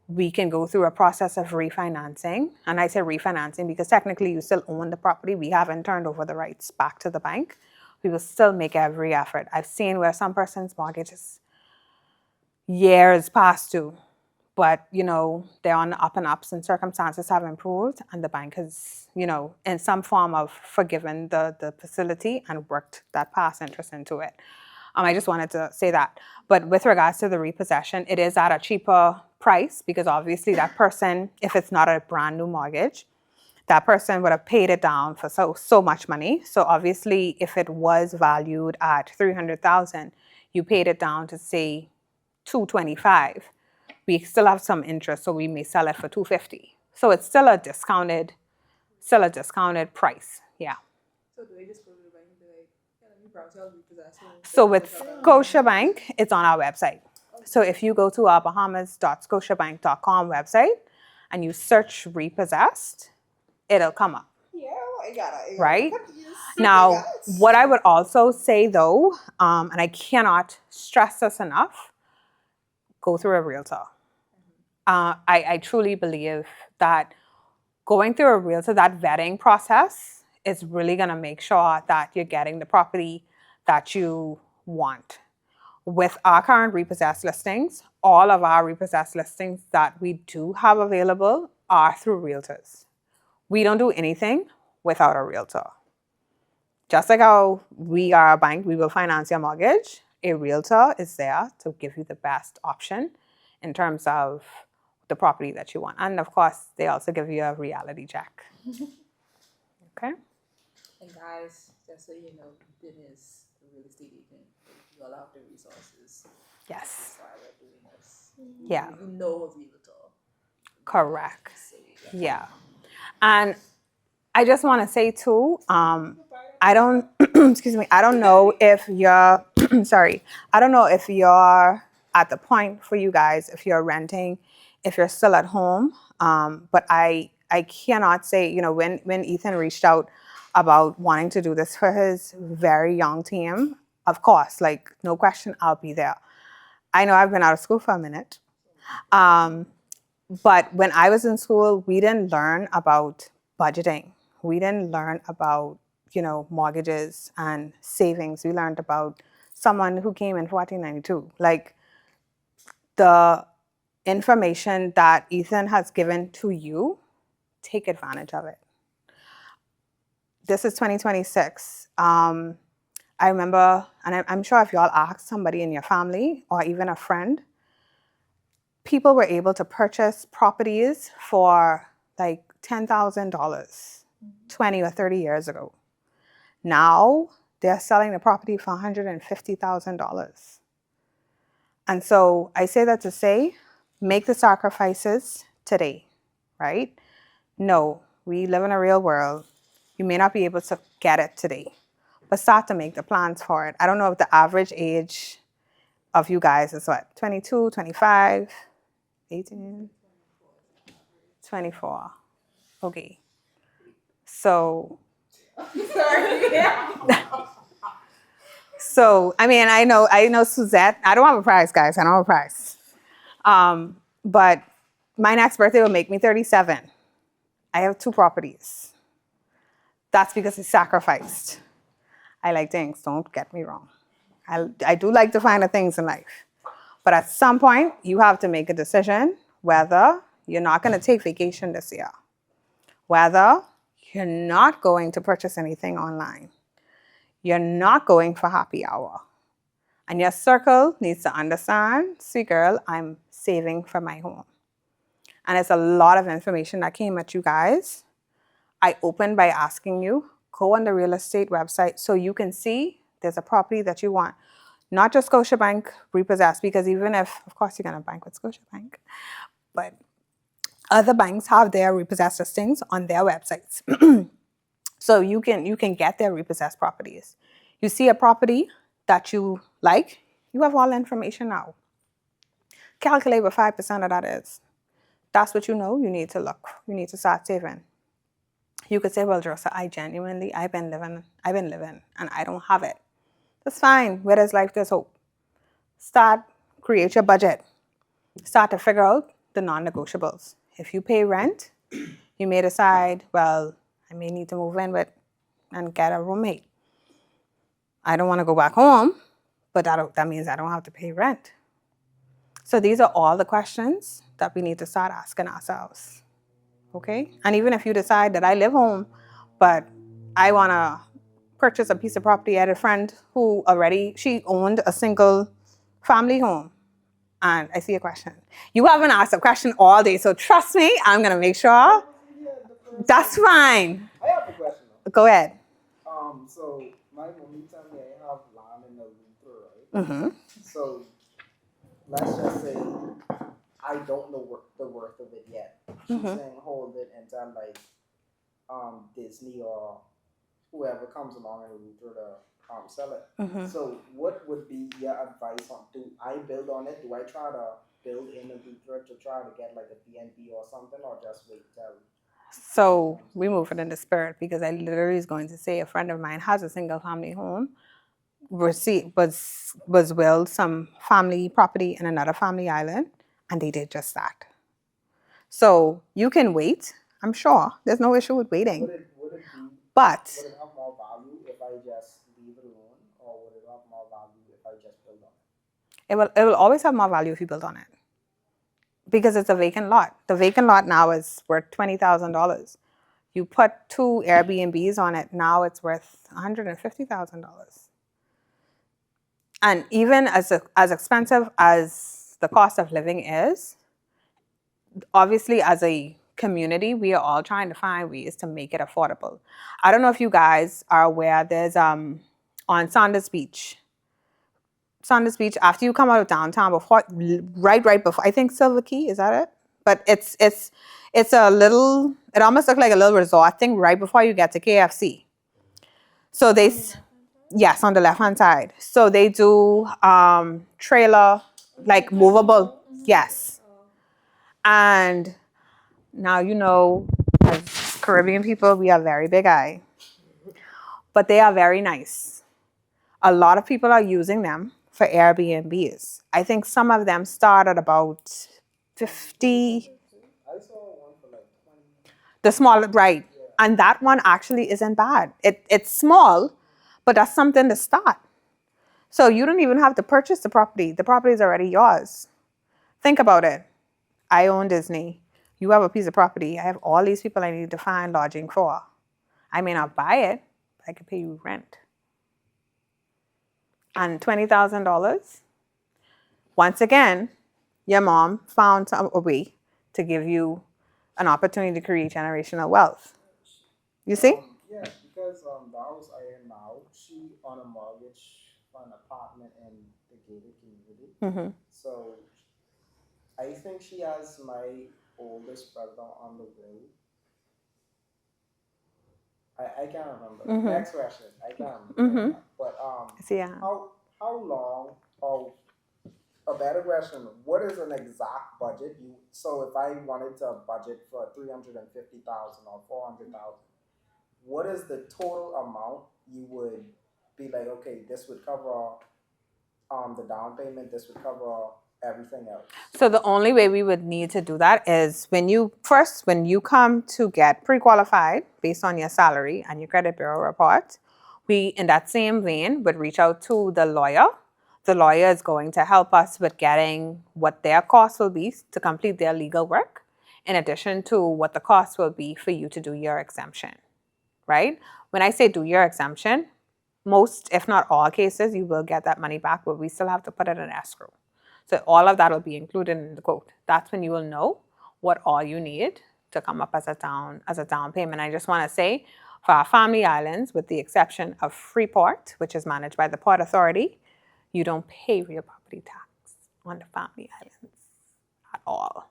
we can go through a process of refinancing. And I say refinancing because technically you still own the property. We haven't turned over the rights back to the bank. We will still make every effort. I've seen where some person's mortgage is years past due, but they're on the up and ups and circumstances have improved and the bank has, in some form of forgiven the facility and worked that past interest into it. I just wanted to say that. But with regards to the repossession, it is at a cheaper price because obviously that person, if it's not a brand new mortgage, that person would have paid it down for so much money. So obviously, if it was valued at $300,000, you paid it down to say $225,000. We still have some interest, so we may sell it for $250,000. So it's still a discounted price. Yeah. So do they just go to the bank and be like, yeah, let me browse out repossessed home? So with Scotiabank, it's on our website. So if you go to our bahamas.scotiabank.com website and you search repossessed, it'll come up. Yeah, I got it. Right? Now, what I would also say though, and I cannot stress this enough, go through a realtor. I truly believe that going through a realtor, that vetting process is really going to make sure that you're getting the property that you want. With our current repossessed listings, all of our repossessed listings that we do have available are through realtors. We don't do anything without a realtor. Just like how we are a bank, we will finance your mortgage. A realtor is there to give you the best option in terms of the property that you want. And of course, they also give you a reality check. Okay? And guys, just so you know, Ethan is a real estate agent. You all have the resources. Yes. That's why we're doing this. Yeah. You know a realtor. Correct. So, Yeah. And I just want to say too, I don't, excuse me, I don't know if you're, sorry, I don't know if you're at the point for you guys, if you're renting, if you're still at home. But I cannot say, when Ethan reached out about wanting to do this for his very young team, of course, like no question, I'll be there. I know I've been out of school for a minute. But when I was in school, we didn't learn about budgeting. We didn't learn about, mortgages and savings. We learned about someone who came in 1492. Like the information that Ethan has given to you, take advantage of it. This is 2026. I remember, and I'm sure if y'all ask somebody in your family or even a friend, people were able to purchase properties for like $10,000 20 or 30 years ago. Now they're selling the property for $150,000. And so I say that to say, make the sacrifices today, right? No, we live in a real world. You may not be able to get it today, but start to make the plans for it. I don't know if the average age of you guys is what, 22, 25, 18, 24. Okay. So Sorry. Yeah. So, I mean, I know Suzette. I don't have a prize, guys. I don't have a prize. But my next birthday will make me 37. I have 2 properties. That's because I sacrificed. I like things, don't get me wrong. I do like the finer things in life. But at some point, you have to make a decision whether you're not going to take vacation this year, whether you're not going to purchase anything online, you're not going for happy hour. And your circle needs to understand, sweet girl, I'm saving for my home. And it's a lot of information that came at you guys. I opened by asking you, go on the real estate website so you can see there's a property that you want. Not just Scotiabank repossessed, because even if, of course, you're going to bank with Scotiabank, but other banks have their repossessed listings on their websites. So you can get their repossessed properties. You see a property that you like, you have all the information now. Calculate what 5% of that is. That's what you know. You need to look. You need to start saving. You could say, well, Drosa, I've been living, and I don't have it. That's fine. Where there's life, there's hope. Create your budget. Start to figure out the non-negotiables. If you pay rent, you may decide, well, I may need to move in with and get a roommate. I don't want to go back home, but that means I don't have to pay rent. So these are all the questions that we need to start asking ourselves. Okay? And even if you decide that I live home, but I want to purchase a piece of property, I had a friend who she owned a single family home. And I see a question. You haven't asked a question all day, so trust me, I'm going to make sure. Yeah, the first That's fine. I have a question though. Go ahead. So my mommy told me I have land in the Luther, right? So let's just say I don't know the worth of it yet. She's saying hold it until like Disney or whoever comes along and Luther to sell it. So what would be your advice on, do I build on it? Do I try to build in a Luther to try to get like a PNP or something, or just wait till? So we move it in the spirit, because I literally was going to say a friend of mine has a single family home, was willed some family property in another family island, and they did just that. So you can wait. I'm sure there's no issue with waiting. Would it But have more value if I just leave it alone, or would it have more value if I just build on it? it will always have more value if you build on it, because it's a vacant lot. The vacant lot now is worth $20,000. You put 2 Airbnbs on it, now it's worth $150,000. And even as expensive as the cost of living is, obviously as a community, we are all trying to find ways to make it affordable. I don't know if you guys are aware, there's on Saunders Beach, after you come out of downtown, right before, I think Silver Key, is that it? But it's a little, it almost looks like a little resort thing right before you get to KFC. So yes, on the left-hand side. So they do trailer, like movable, yes. And now, as Caribbean people, we are very big eye. But they are very nice. A lot of people are using them for Airbnbs. I think some of them start at about 50. I saw one for like 20. The small, right. Yeah. And that one actually isn't bad. It's small, but that's something to start. So you don't even have to purchase the property. The property is already yours. Think about it. I own Disney. You have a piece of property. I have all these people I need to find lodging for. I may not buy it, but I can pay you rent. And $20,000, once again, your mom found a way to give you an opportunity to create generational wealth. You see? Yeah, because the house I am now, she on a mortgage for an apartment in the gated community. So I think she has my oldest brother on the will. I can't remember. Next question. I can't remember. But how long, or a better question, what is an exact budget? So if I wanted to budget for $350,000 or $400,000, what is the total amount you would be like, okay, this would cover the down payment, this would cover everything else? So the only way we would need to do that is when you come to get pre-qualified based on your salary and your credit bureau report, we in that same vein would reach out to the lawyer. The lawyer is going to help us with getting what their cost will be to complete their legal work, in addition to what the cost will be for you to do your exemption, right? When I say do your exemption, most, if not all cases, you will get that money back, but we still have to put it in escrow. So all of that will be included in the quote. That's when you will know what all you need to come up as a down payment. I just want to say, for our family islands, with the exception of Freeport, which is managed by the Port Authority, you don't pay real property tax on the family islands at all.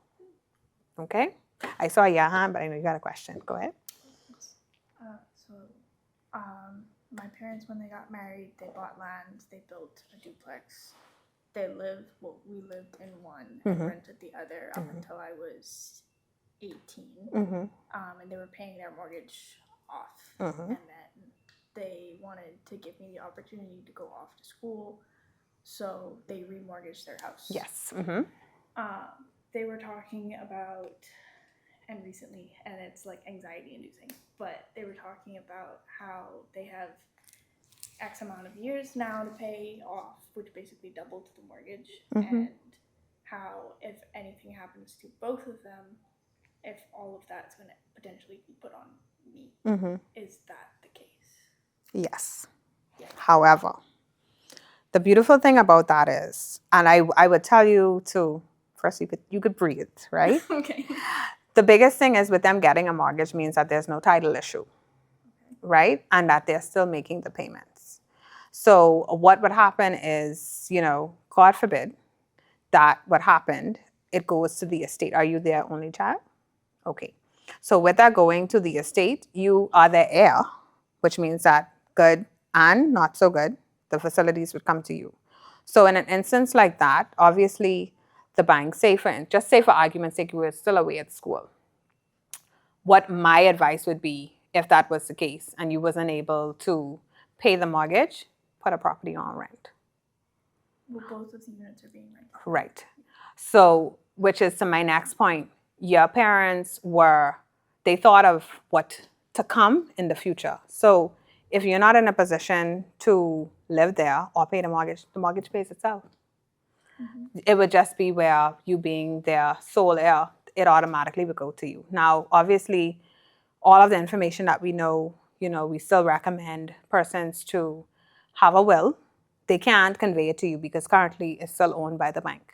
Okay? I saw your hand, but I know you got a question. Go ahead. My parents, when they got married, they bought land, they built a duplex. We lived in one and rented the other up until I was 18. And they were paying their mortgage off. And then they wanted to give me the opportunity to go off to school, so they remortgaged their house. Yes. They were talking about, and recently, and it's like anxiety inducing, but they were talking about how they have X amount of years now to pay off, which basically doubled the mortgage, and how if anything happens to both of them, if all of that's going to potentially be put on me. Is that the case? Yes. Yeah. However, the beautiful thing about that is, and I would tell you to, first you could breathe, right? Okay. The biggest thing is with them getting a mortgage means that there's no title issue, right? And that they're still making the payments. So what would happen is, God forbid that what happened, it goes to the estate. Are you their only child? Okay. So with that going to the estate, you are the heir, which means that good and not so good, the facilities would come to you. So in an instance like that, obviously the bank, say for argument's sake, you were still away at school. What my advice would be, if that was the case and you wasn't able to pay the mortgage, put a property on rent. Well, both of the units are being rented. Right. So, which is to my next point, your parents they thought of what to come in the future. So if you're not in a position to live there or pay the mortgage pays itself. It would just be where you being their sole heir, it automatically would go to you. Now, obviously, all of the information that we know, we still recommend persons to have a will. They can't convey it to you because currently it's still owned by the bank.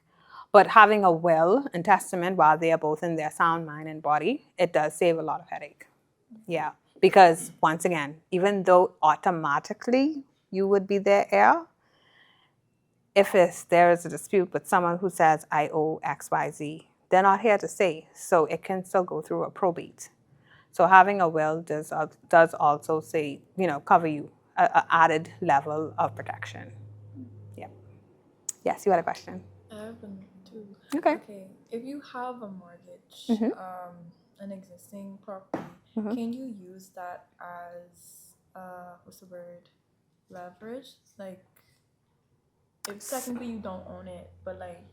But having a will and testament while they are both in their sound mind and body, it does save a lot of headache. Yeah, because once again, even though automatically you would be their heir, if there is a dispute with someone who says, I owe X, Y, Z, they're not here to say, so it can still go through a probate. So having a will does also say, cover you an added level of protection. Yeah. Yes, you had a question. I have two. Okay. If you have a mortgage, an existing property, can you use that as leverage? Like, if technically you don't own it, but like.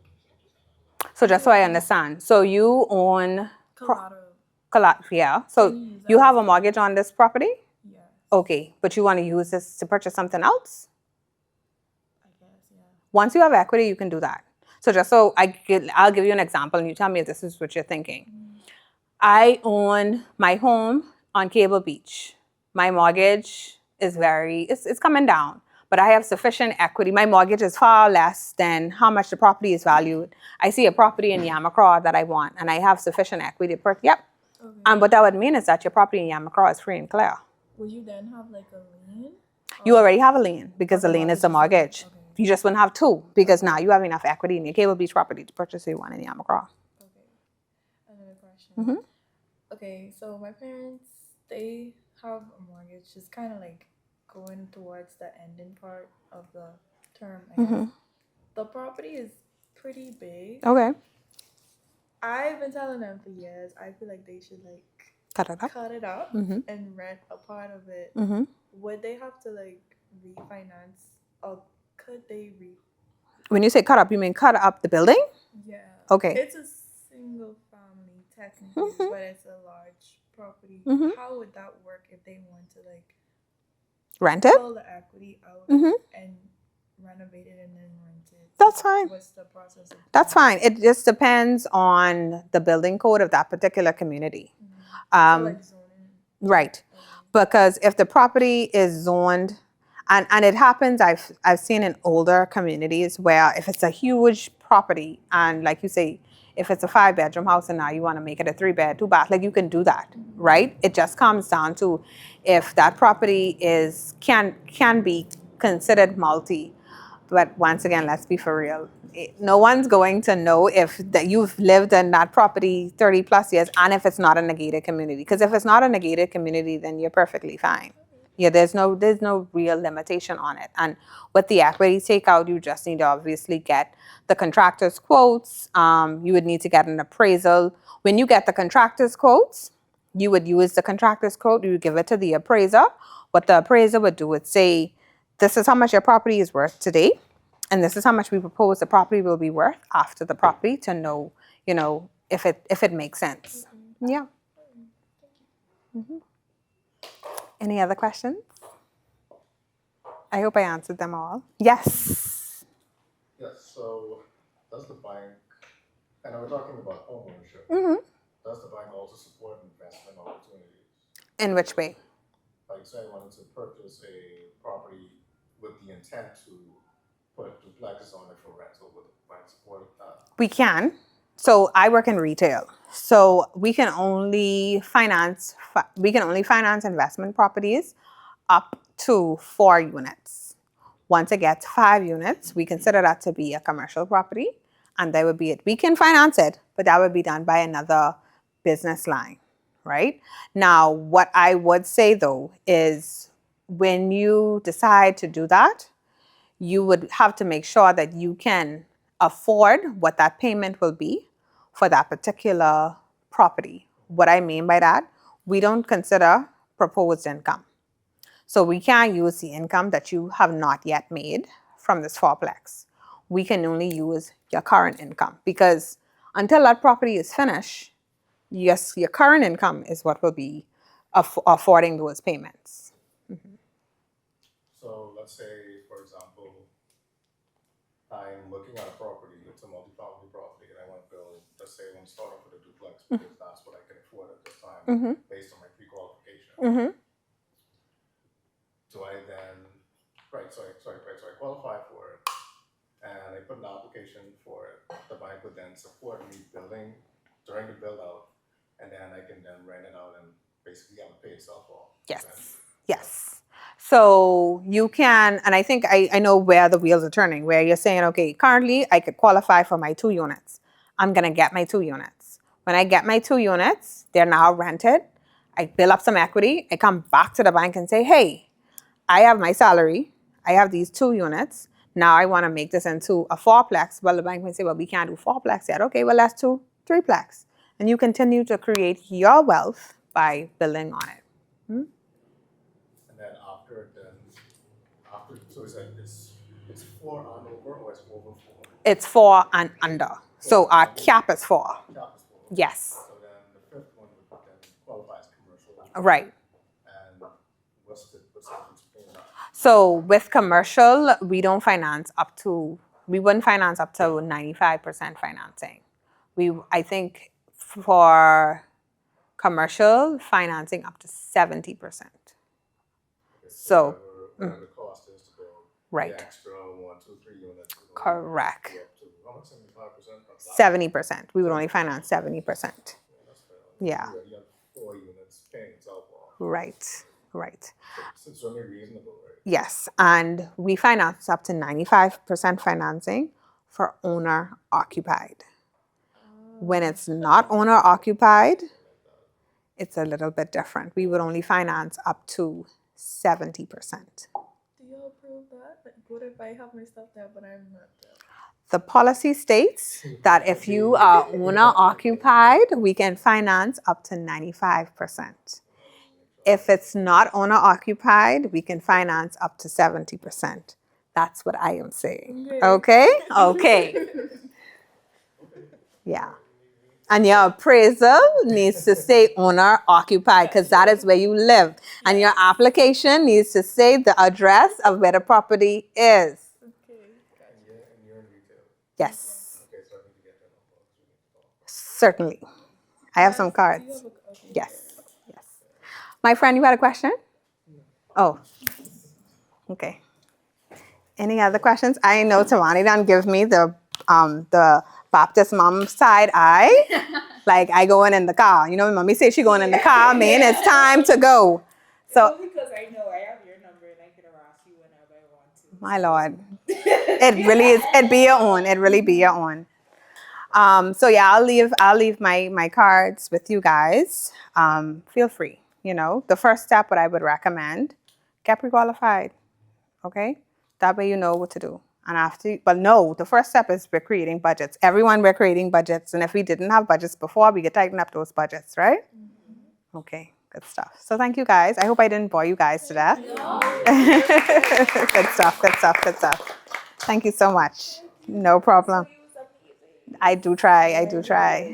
So just so I understand, so you own Collateral. Yeah. So you have a mortgage on this property? Yes. Okay, but you want to use this to purchase something else? I guess, yeah. Once you have equity, you can do that. So just so I'll give you an example and you tell me if this is what you're thinking. I own my home on Cable Beach. My mortgage is it's coming down, but I have sufficient equity. My mortgage is far less than how much the property is valued. I see a property in Yamacraw that I want and I have sufficient equity to purchase. Yep. Okay. And what that would mean is that your property in Yamacraw is free and clear. Would you then have like a lien? You already have a lien because the lien is the mortgage. Okay. You just wouldn't have two because now you have enough equity in your Cable Beach property to purchase the one in Yamacraw. Okay. Another question. Okay, so my parents, they have a mortgage. It's kind of like going towards the ending part of the term. I guess. The property is pretty big. Okay. I've been telling them for years, I feel like they should like Cut it up. cut it up Mhm. and rent a part of it, Mhm. would they have to like refinance, or could they When you say cut up, you mean cut up the building? Yeah. Okay. It's a single family technically, Mhm. but it's a large property. Mhm. How would that work if they want to like Rent it? pull the equity out Mhm. and renovate it and then rent it? That's fine. What's the process of That's doing fine. It just depends on the building code of that particular community. that? So like zoning. Right. Okay. Because if the property is zoned, and it happens, I've seen in older communities where if it's a huge property and like you say, if it's a 5-bedroom house and now you want to make it a 3-bed, 2-bath, like you can do that, right? It just comes down to if that property can be considered multi. But once again, let's be for real. No one's going to know if that you've lived in that property 30 plus years and if it's not a negated community. Because if it's not a negated community, then you're perfectly fine. Yeah, there's no real limitation on it. And with the equity takeout, you just need to obviously get the contractor's quotes. You would need to get an appraisal. When you get the contractor's quotes, you would use the contractor's quote. You would give it to the appraiser. What the appraiser would do would say, this is how much your property is worth today, and this is how much we propose the property will be worth after the property to know, if it makes sense. Yeah. Any other questions? I hope I answered them all. Yes. Yes, so does the bank, and we're talking about homeownership, does the bank also support investment opportunities? In which way? Like say I wanted to purchase a property with the intent to put duplexes on it for rental, would the bank support that? We can. So I work in retail. So we can only finance investment properties up to 4 units. Once it gets 5 units, we consider that to be a commercial property, and that would be it. We can finance it, but that would be done by another business line, right? Now, what I would say though is when you decide to do that, you would have to make sure that you can afford what that payment will be for that particular property. What I mean by that, we don't consider proposed income. So we can't use the income that you have not yet made from this fourplex. We can only use your current income because until that property is finished, yes, your current income is what will be affording those payments. So let's say, for example, I'm looking at a property, it's a multi-family property, and I want to build, let's say I want to start off with a duplex because that's what I can afford at this time based on my pre-qualification. Do I then, so I qualify for it, and I put an application for it. The bank would then support me building during the build out, and then I can then rent it out and basically have it pay itself off. Yes. Yes. So you can, and I think I know where the wheels are turning, where you're saying, okay, currently I could qualify for my 2 units. I'm going to get my 2 units. When I get my 2 units, they're now rented. I build up some equity. I come back to the bank and say, hey, I have my salary. I have these 2 units. Now I want to make this into a 4-plex. Well, the bank may say, well, we can't do 4-plex yet. Okay, well, let's do 3-plex. And you continue to create your wealth by building on it. And then so is that it's 4 and over or it's over 4? It's 4 and under. So our cap is 4. Cap is 4. Yes. So then the 5th one would then qualify as commercial. Right. And what's the difference between that? So with commercial, we wouldn't finance up to 95% financing. I think for commercial, financing up to 70%. So, whatever the cost is to build right. the extra 1, 2, 3 units. Correct. Go up to, how much, 75%? 70%. We would only finance 70%. That's fair. Yeah. You have 4 units paying itself off. Right. Right. So it's only reasonable, right? Yes. And we finance up to 95% financing for owner occupied. When it's not owner occupied, it's a little bit different. We would only finance up to 70%. Do you approve that? Like, what if I have my stuff there but I'm not there? The policy states that if you are owner occupied, we can finance up to 95%. If it's not owner occupied, we can finance up to 70%. That's what I am saying. Okay? Okay. Yeah. And your appraisal needs to say owner occupied because that is where you live. And your application needs to say the address of where the property is. And you're in retail. Yes, Okay, so I need to get that number. certainly. I have some cards. Yes, yes. My friend, you had a question? Oh, okay. Any other questions? I know Tawani done give me the Baptist mom side eye. Like I going in the car. You know, when mommy says she going in the car, man, it's time to go. So, because I know I have your number and I can harass you whenever I want to. my Lord, it really is. It be your own. It really be your own. So yeah, I'll leave my cards with you guys. Feel free. You know, the first step, what I would recommend, get pre-qualified. Okay, that way you know what to do. And after, but no, the first step is we're creating budgets. Everyone, we're creating budgets, and if we didn't have budgets before, we could tighten up those budgets, right? Okay, good stuff. So thank you guys. I hope I didn't bore you guys to death. Good stuff. Good stuff. Good stuff. Thank you so much. No problem. I do try. I do try.